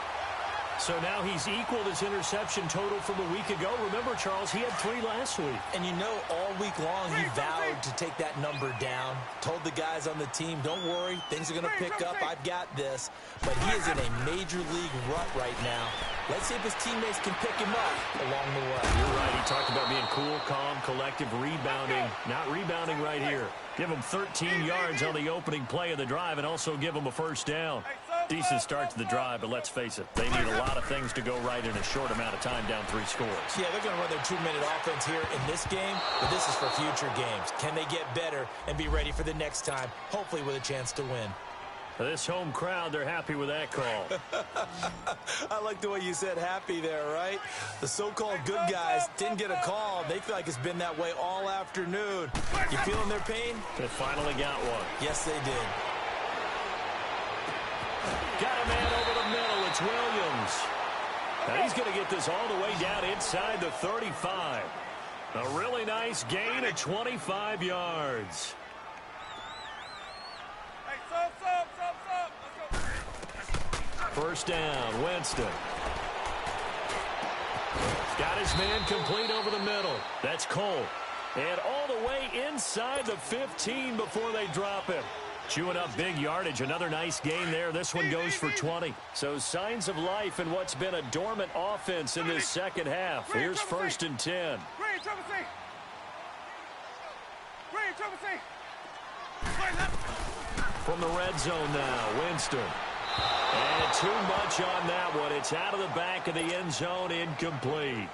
S2: So now he's equaled his interception total from a week ago. Remember, Charles, he had 3 last week.
S4: And you know, all week long he vowed to take that number down. Told the guys on the team, don't worry, things are going to pick up. I've got this. But he is in a major league rut right now. Let's see if his teammates can pick him up along the way.
S2: You're right. He talked about being cool, calm, collective, rebounding. Not rebounding right here. Give him 13 yards on the opening play of the drive and also give him a first down. Decent start to the drive, but let's face it, they need a lot of things to go right in a short amount of time, down 3 scores.
S4: Yeah, they're going to run their 2-minute offense here in this game, but this is for future games. Can they get better and be ready for the next time, hopefully with a chance to win?
S2: For this home crowd, they're happy with that call.
S4: I like the way you said happy there, right? The so-called good guys didn't get a call. They feel like it's been that way all afternoon. You feeling their pain?
S2: They finally got one.
S4: Yes, they did.
S2: Got a man over the middle. It's Williams. And he's going to get this all the way down inside the 35. A really nice gain of 25 yards. First down, Winston. Got his man complete over the middle. That's Cole. And all the way inside the 15 before they drop him. Chewing up big yardage. Another nice gain there. This one goes for 20. So signs of life in what's been a dormant offense in this second half. Here's first and 10. From the red zone now, Winston. And too much on that one. It's out of the back of the end zone, incomplete.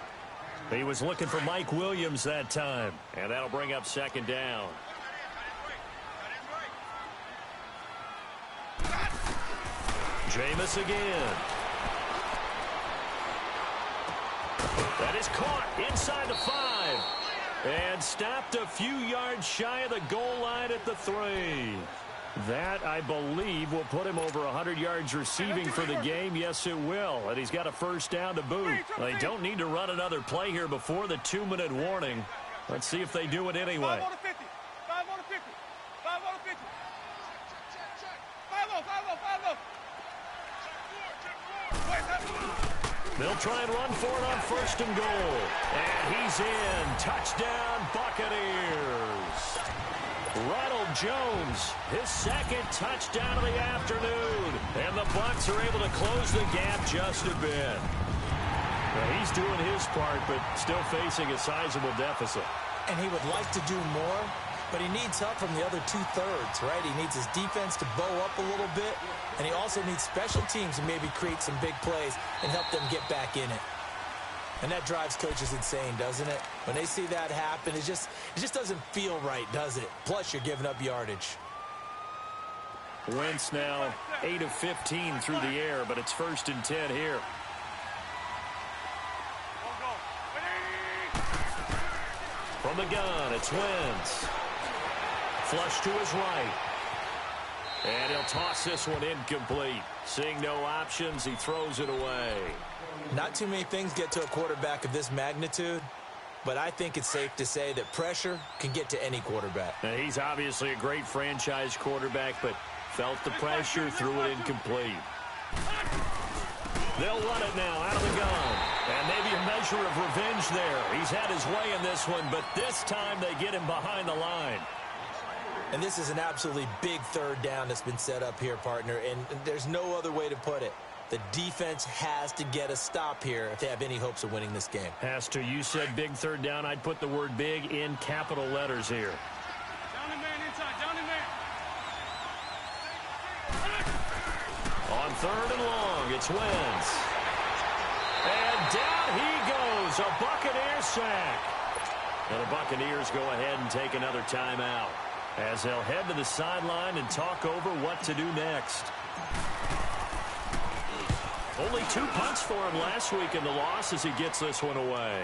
S2: He was looking for Mike Williams that time. And that'll bring up second down. Jameis again. That is caught inside the 5. And stopped a few yards shy of the goal line at the 3. That, I believe, will put him over 100 yards receiving for the game. Yes, it will. And he's got a first down to boot. They don't need to run another play here before the 2-minute warning. Let's see if they do it anyway.
S3: 5 on the 50. 5 on the 50. 5 on the 50. 5 on.
S2: They'll try and run for it on first and goal. And he's in. Touchdown, Buccaneers. Ronald Jones, his second touchdown of the afternoon. And the Bucs are able to close the gap just a bit. Well, he's doing his part, but still facing a sizable deficit.
S4: And he would like to do more, but he needs help from the other 2/3, right? He needs his defense to bow up a little bit, and he also needs special teams to maybe create some big plays and help them get back in it. And that drives coaches insane, doesn't it? When they see that happen, it just doesn't feel right, does it? Plus, you're giving up yardage.
S2: Wentz now 8 of 15 through the air, but it's first and 10 here. From the gun, it's Wentz. Flush to his right. And he'll toss this one incomplete. Seeing no options, he throws it away.
S4: Not too many things get to a quarterback of this magnitude, but I think it's safe to say that pressure can get to any quarterback.
S2: Now, he's obviously a great franchise quarterback, but felt the pressure, threw it incomplete. They'll run it now out of the gun. And maybe a measure of revenge there. He's had his way in this one, but this time they get him behind the line.
S4: And this is an absolutely big third down that's been set up here, partner, and there's no other way to put it. The defense has to get a stop here if they have any hopes of winning this game.
S2: Has to. You said big third down. I'd put the word big in capital letters here.
S3: Down the man inside. Down the man.
S2: On third and long, it's Wentz. And down he goes. A Buccaneer sack. And the Buccaneers go ahead and take another timeout as they'll head to the sideline and talk over what to do next. Only 2 punts for him last week in the loss as he gets this one away.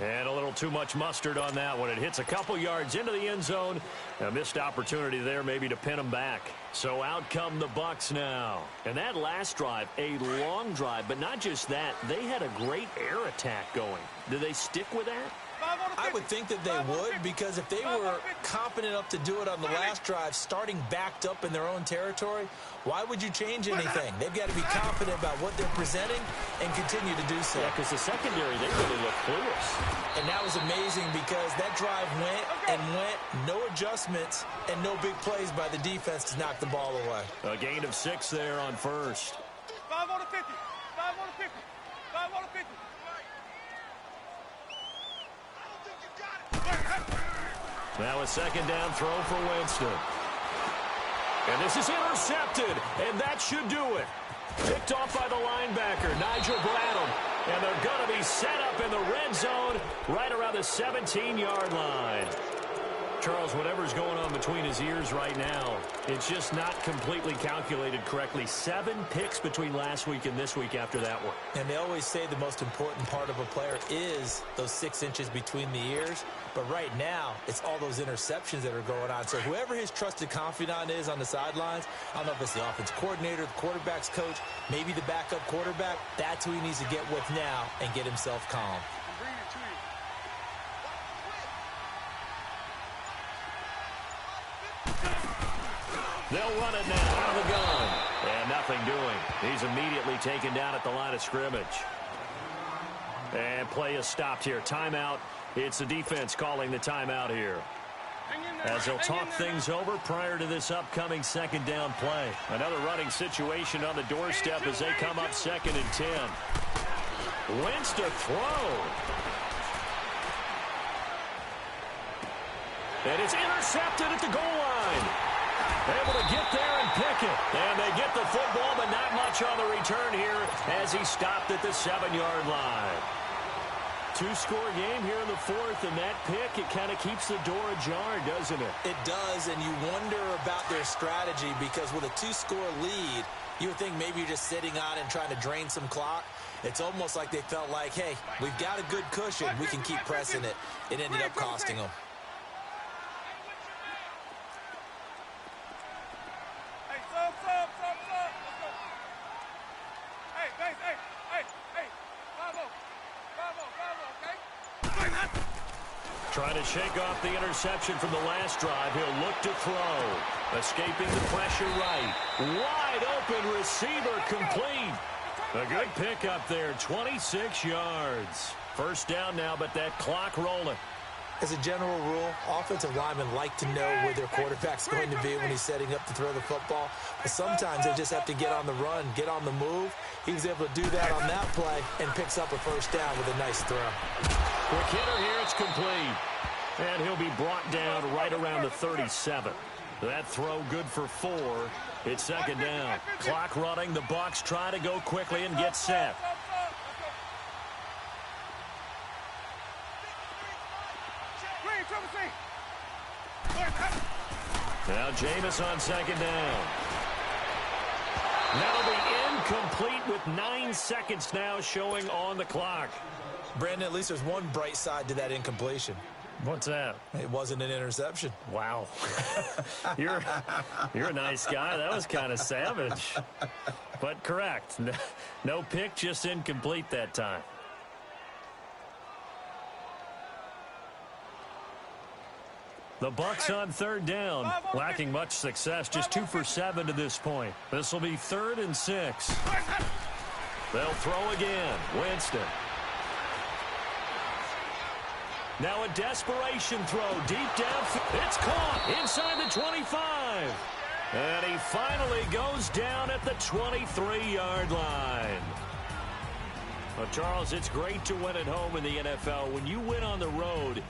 S2: And a little too much mustard on that one. It hits a couple yards into the end zone. A missed opportunity there maybe to pin him back. So out come the Bucs now. And that last drive, a long drive, but not just that. They had a great air attack going. Do they stick with that?
S4: I would think that they would, because if they were confident enough to do it on the last drive, starting backed up in their own territory, why would you change anything? They've got to be confident about what they're presenting and continue to do so.
S2: Yeah, because the secondary, they really look clueless.
S4: And that was amazing because that drive went and went, no adjustments, and no big plays by the defense to knock the ball away.
S2: A gain of 6 there on first.
S3: 5 on the 50. 5 on the 50. 5 on the 50.
S2: Now a second down throw for Winston. And this is intercepted, and that should do it. Picked off by the linebacker, Nigel Bradham. And they're going to be set up in the red zone right around the 17-yard line. Charles, whatever's going on between his ears right now, it's just not completely calculated correctly. 7 picks between last week and this week after that one.
S4: And they always say the most important part of a player is those 6 inches between the ears. But right now, it's all those interceptions that are going on. So whoever his trusted confidant is on the sidelines, I don't know if it's the offense coordinator, the quarterback's coach, maybe the backup quarterback, that's who he needs to get with now and get himself calm.
S2: They'll run it now out of the gun. And nothing doing. He's immediately taken down at the line of scrimmage. And play is stopped here. Timeout. It's the defense calling the timeout here, as they'll talk things over prior to this upcoming second down play. Another running situation on the doorstep as they come up 2nd and 10. Wentz to throw. And it's intercepted at the goal line. Able to get there and pick it. And they get the football, but not much on the return here as he stopped at the 7-yard line. 2-score game here in the 4th, and that pick, it kind of keeps the door ajar, doesn't it?
S4: It does, and you wonder about their strategy because with a 2-score lead, you would think maybe you're just sitting on and trying to drain some clock. It's almost like they felt like, hey, we've got a good cushion. We can keep pressing it. It ended up costing them.
S2: Trying to shake off the interception from the last drive. He'll look to throw. Escaping the pressure right. Wide open receiver complete. A good pick up there, 26 yards. First down now, but that clock rolling.
S4: As a general rule, offensive linemen like to know where their quarterback's going to be when he's setting up to throw the football. But sometimes they just have to get on the run, get on the move. He was able to do that on that play and picks up a first down with a nice throw.
S2: Quick hitter here, it's complete. And he'll be brought down right around the 37. That throw good for 4. It's 2nd down. Clock running. The Bucs try to go quickly and get set. Now Jameis on 2nd down. That'll be incomplete with 9 seconds now showing on the clock.
S4: Brandon, at least there's one bright side to that incompletion.
S2: What's that?
S4: It wasn't an interception.
S2: Wow. You're a nice guy. That was kind of savage. But correct. No pick, just incomplete that time. The Bucs on 3rd down, lacking much success, just 2 for 7 to this point. This will be 3rd and 6. They'll throw again. Winston. Now a desperation throw deep down. It's caught inside the 25. And he finally goes down at the 23-yard line. Well, Charles, it's great to win at home in the NFL. When you win on the road,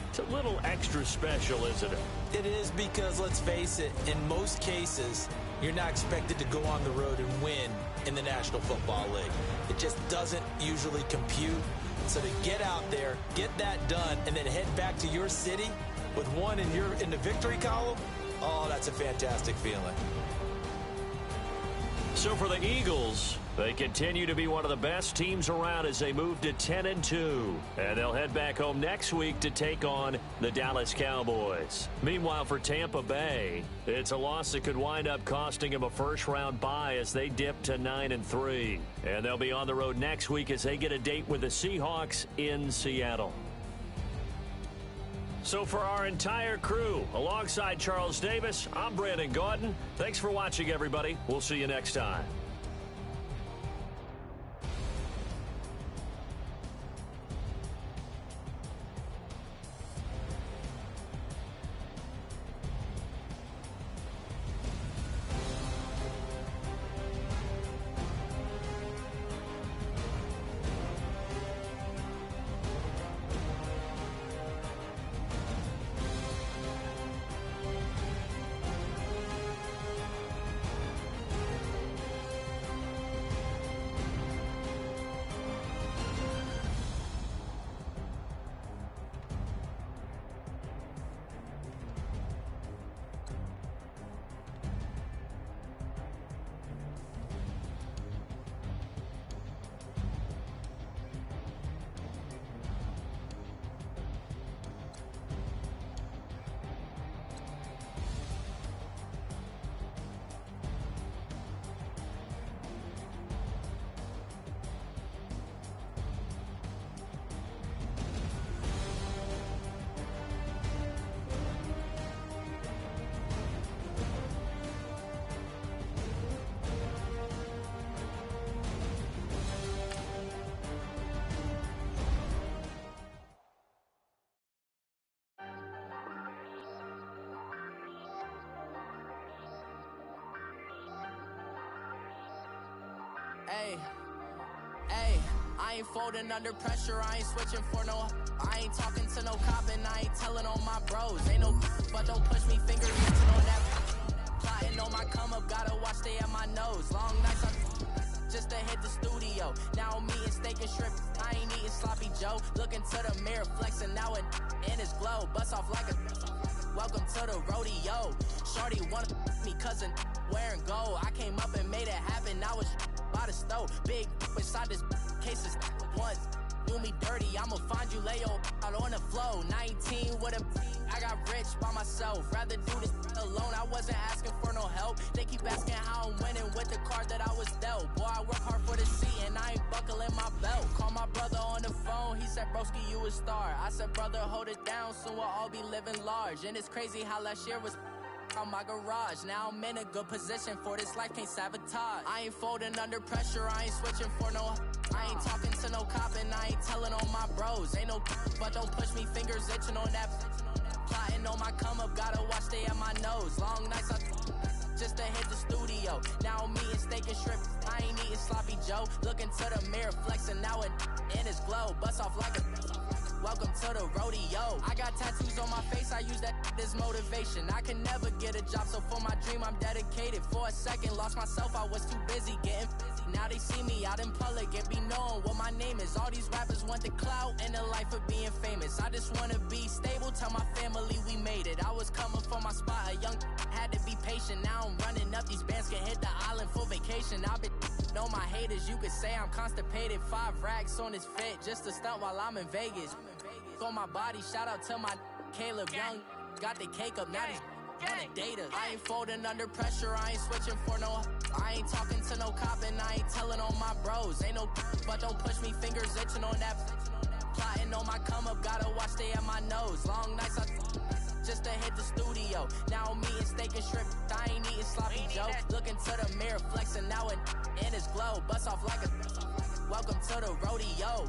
S2: it's a little extra special, isn't it?
S4: It is because, let's face it, in most cases, you're not expected to go on the road and win in the National Football League. It just doesn't usually compute. So to get out there, get that done, and then head back to your city with one in the victory column, oh, that's a fantastic feeling.
S2: So for the Eagles, they continue to be one of the best teams around as they move to 10-2. And they'll head back home next week to take on the Dallas Cowboys. Meanwhile, for Tampa Bay, it's a loss that could wind up costing them a first-round bye as they dip to 9-3. And they'll be on the road next week as they get a date with the Seahawks in Seattle. So for our entire crew, alongside Charles Davis, I'm Brandon Gaudin. Thanks for watching, everybody. We'll see you next time.
S5: Hey, hey, I ain't folding under pressure, I ain't switching for no. I ain't talking to no cop and I ain't telling on my bros. Ain't no but don't push me, fingers reaching on that. Plotting on my come up, gotta watch stay at my nose. Long nights just to hit the studio. Now I'm eating steak and shrimp, I ain't eating sloppy Joe. Looking to the mirror, flexing now it in his glow. Bust off like a welcome to the rodeo. Shorty wanna me cousin wearing gold. I came up and made it happen, now it's by the stove. Big inside this case is once. Do me dirty, I'ma find you, lay your out on the floor. 19 with a I got rich by myself. Rather do this alone, I wasn't asking for no help. They keep asking how I'm winning with the card that I was dealt. Boy, I work hard for the seat and I ain't buckling my belt. Call my brother on the phone, he said, broski, you a star. I said, brother, hold it down, soon we'll all be living large. And it's crazy how last year was on my garage. Now I'm in a good position for this life, can't sabotage. I ain't folding under pressure, I ain't switching for no. I ain't talking to no cop and I ain't telling on my bros. Ain't no but don't push me, fingers itching on that. Plotting on my come up, gotta watch stay at my nose. Long nights just to hit the studio. Now I'm eating steak and shrimp, I ain't eating sloppy Joe. Looking to the mirror, flexing now it in his glow. Bust off like a welcome to the rodeo. I got tattoos on my face, I use that as motivation. I can never get a job, so for my dream I'm dedicated. For a second, lost myself, I was too busy getting busy. Now they see me out in public and be knowing what my name is. All these rappers want the clout and the life of being famous. I just wanna be stable, tell my family we made it. I was coming for my spot, a young had to be patient. Now I'm running up, these bands can hit the island for vacation. I've been know my haters, you could say I'm constipated. 5 racks on his fit, just to stunt while I'm in Vegas. On my body, shout out to my Caleb Young. Got the cake up, now these wanna date us. I ain't folding under pressure, I ain't switching for no. I ain't talking to no cop and I ain't telling on my bros. Ain't no but don't push me, fingers itching on that. Plotting on my come up, gotta watch stay at my nose. Long nights just to hit the studio. Now I'm eating steak and shrimp, I ain't eating sloppy Joe. Looking to the mirror, flexing now it in his glow. Bust off like a welcome to the rodeo.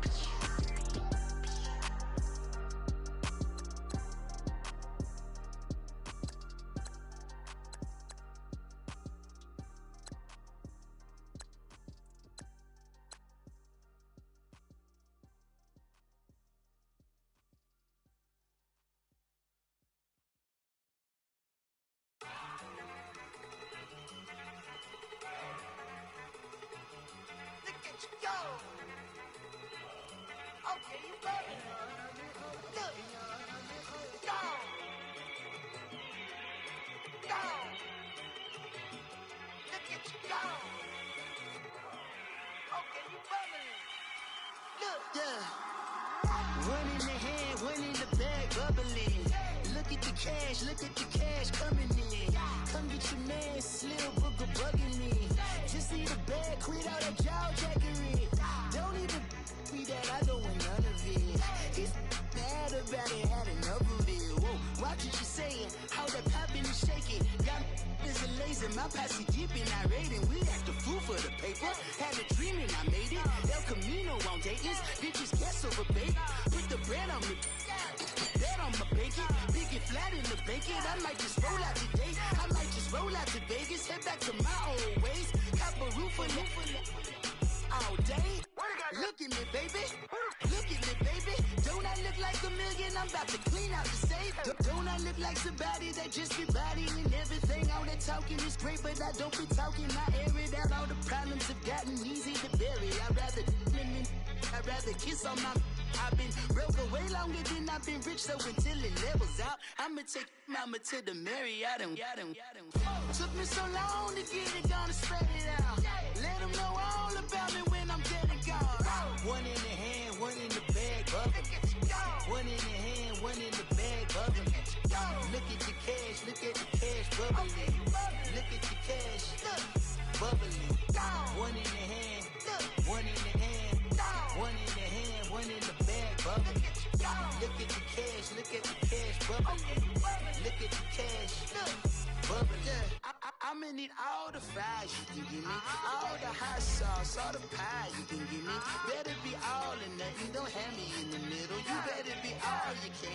S6: One in the hand, one in the bag, bubbling. Look at the cash coming in. Come get your man, Slim Booker bugging me. Just need a bag, quit all that jaw jackery. Don't even be that, I don't want none of it. He's mad about it, had enough of it. Whoa, watch what you saying, how that poppin' and shaking. Got is a laser, my posse deep and I raiding. We act the fool for the paper. Had a dream and I made it. El Camino on Dayton's, bitches guess over baby. Put the bread on me, bet on my bacon. Big and flat in the bacon. I might just roll out today. I might just roll out to Vegas. Head back to my old ways. Cop a roof for all day. Look at me, baby. Look at me, baby. Don't I look like a million? I'm about to clean out the safe. Don't I look like somebody that just be bodying everything? All that talking is great, but I don't be talking. I air it out. All the problems have gotten easy to bury. I'd rather kiss on my. I've been broke way longer than I've been rich, so until it levels out, I'ma take mama to the Marriott and took me so long to get it, gonna spread it out. Let them know all about me when I'm dead and gone. One in the hand, one in the bag, bubbling. One in the hand, one in the bag, bubbling. Look at the cash, bubbling. Look at the cash, bubbling. One in the hand, one in the hand, one in the hand, one in the bag, bubbling. Look at the cash, bubbling. Look at the cash, bubbling. I'ma need all the fries you can give me, all the hot sauce, all the pie you can give me. Better be all or nothing, don't have me in the middle. You better be all you can.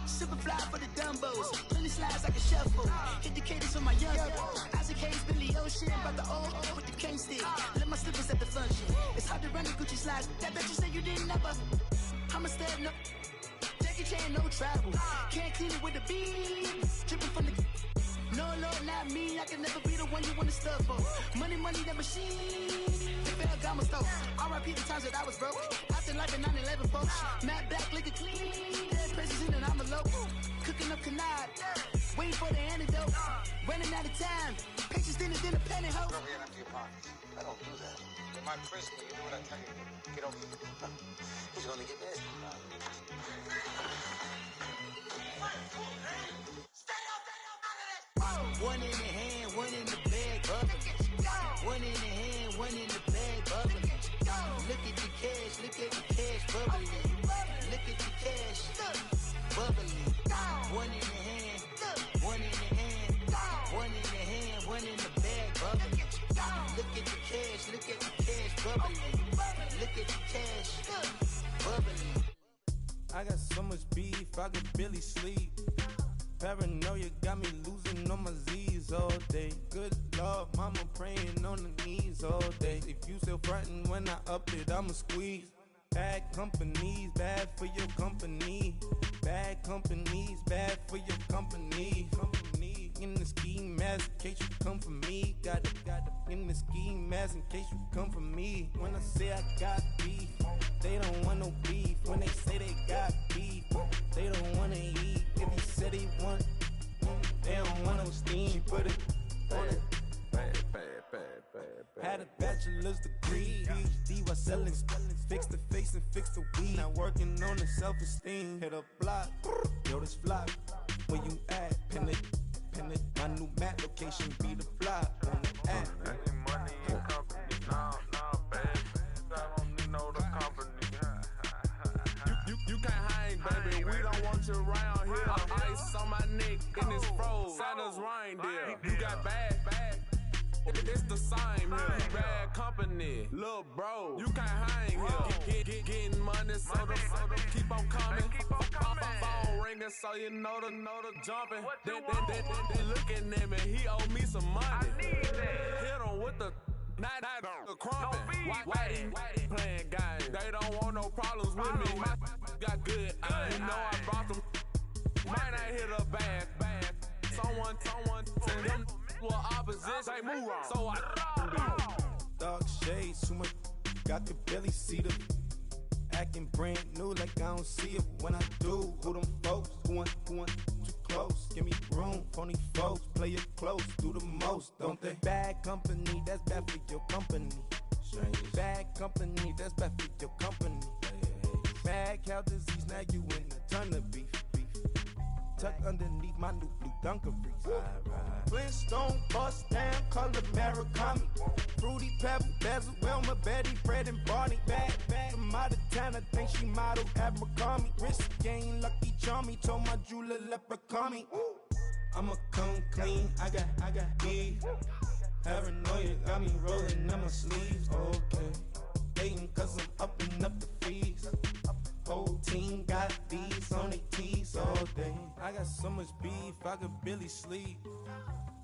S6: Super fly for the Dumbos, plenty slides like a shuffle. Hit the cadence on my young. Isaac case, Billy Ocean, about the old with the cane stick. Let my slippers at the function. It's hard to run the Gucci slides. That bet you say you didn't never. I'm a step, no. Jackie Chan, no travel. Can't clean it with the beat. Dripping from the. No, Lord, not me. I can never be the one you want to stuff for. Money, that machine. They fell down my stove. R.I.P. the times that I was broke. After life in 9/11, folks. Matte black, liquor clean. Dead presents in an envelope. Cooking up canard. Waiting for the antidote. Running out of time. Pictures thinner than a pantyhose.
S7: Go ahead empty your pockets. I don't do that. In my prison, you do what I tell you to. Get over here. He's gonna get this.
S6: One in the hand, one in the bag, bubbling. One in the hand, one in the bag, bubbling. Look at the cash, bubbling. Look at the cash, bubbling. One in the hand, one in the hand, one in the hand, one in the bag, bubbling. Look at the cash, bubbling. Look at the cash, bubbling.
S8: I got so much beef, I could barely sleep. Paranoia got me losing on my Z's all day. Good Lord, mama praying on the knees all day. If you still frontin' when I up it, I'ma squeeze. Bad companies, bad for your company. Bad companies, bad for your company. Company in the ski mask in case you come for me. Got it in the ski mask in case you come for me. When I say I got beef, they don't want no beef. When they say they got beef, they don't wanna eat. If you said they want, they don't want no steam. Put it on it. Had a bachelor's degree, PhD while selling. Fix the face and fix the weed. Now working on the self-esteem. Hit a block, yo this flop. Where you at? Pin it. My new map location be the flop on the app.
S9: Money and company, no, baby. I don't need no the company. You can't hang, baby. We don't want you around here. Ice on my neck and it's froze. Santa's reindeer. You got bad. It's the same here. You bad company, little bro. You can't hang here. Getting money, so the keep on coming. Phone ringing, so you know the jumping. They looking at me. He owe me some money. Hit him with the. Not the crumpin'. Why playing games? They don't want no problems with me. My got good. You know I brought them. Might not hit a bad. Someone tell them well opposition. They move wrong. So I
S8: Dark shades, too much. Got the belly see them. Acting brand new like I don't see it when I do. Who them folks? Who want too close? Give me room, phony folks. Play it close, do the most, don't they? Bad company, that's bad for your company. Bad company, that's bad for your company. Mad cow disease, now you in a ton of beef. Tuck underneath my new blue dungarees. Flintstone bust down, color Murakami. Fruity Pebble, Basil, Wilma, Betty, Fred, and Barney. Bad from out of town, I think she modeled Abercrombie. Wrist game, Lucky Charmy, told my jeweler leprechaun. I'ma come clean, I got beef. Paranoia got me rolling on my sleeves. Okay, hating cause I'm upping up the fees. Whole team got beats on their teeth all day. I got so much beef, I could barely sleep.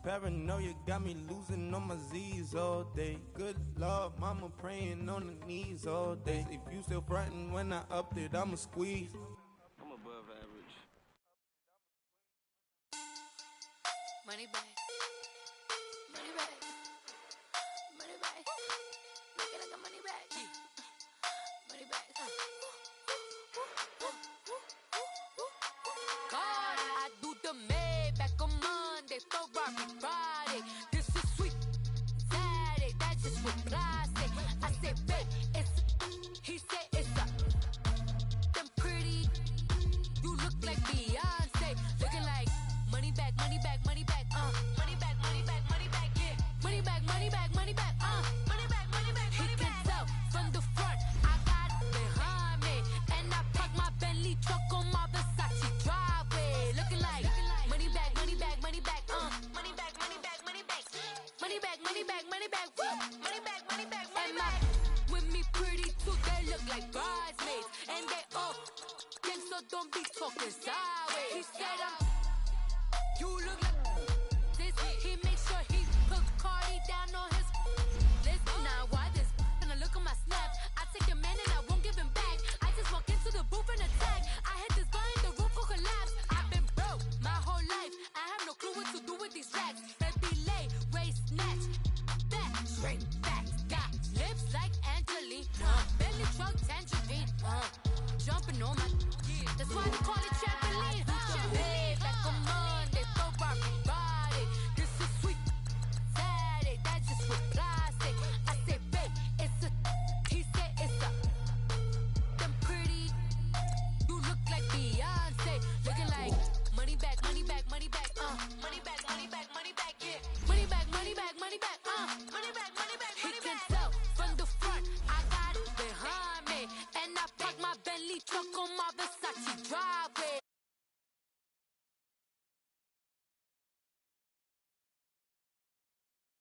S8: Paranoia got me losing on my Z's all day. Good Lord, mama praying on the knees all day. If you still frontin' when I upped it, I'ma squeeze.
S9: I'm above average.
S10: Money back. Money back. Money back. Make it like a money back. Money back. God, I do the Maybach on Monday, Ferrari Friday. This is sweet Saturday, that's just what I say. I say, babe, it's he said it's a them pretty. You look like Beyonce, looking like money back, money back, money back, money back, money back, money back, yeah, money back, money back, money back, money back, money back. He can tell from the front, I got it behind me, and I park my Bentley truck on my Versace driveway, looking like money back, money back, money back, money back, money back, money back, money back, money back, money back, money back, money back, money back. With me pretty too, they look like bridesmaids, and they all gang, so don't be talking sideways. He said you look like this, he make sure he hooked racks, baby lay, race snatch, back, straight back, got lips like Angelina, belly truck tangerine, jumping on my, that's why they call it trampoline, hey, like a Monday, throw Barbie body, this is sweet, Saturday, that's just with plastic, I say, babe, it's a, he said it's a, them pretty, you look like Beyonce, looking like, money back, money back, money back, money back, money back, money back, yeah, money back, money back, money back, money back, money back, he can tell from the front, I got it behind me, and I park my Bentley truck on my Versace drive.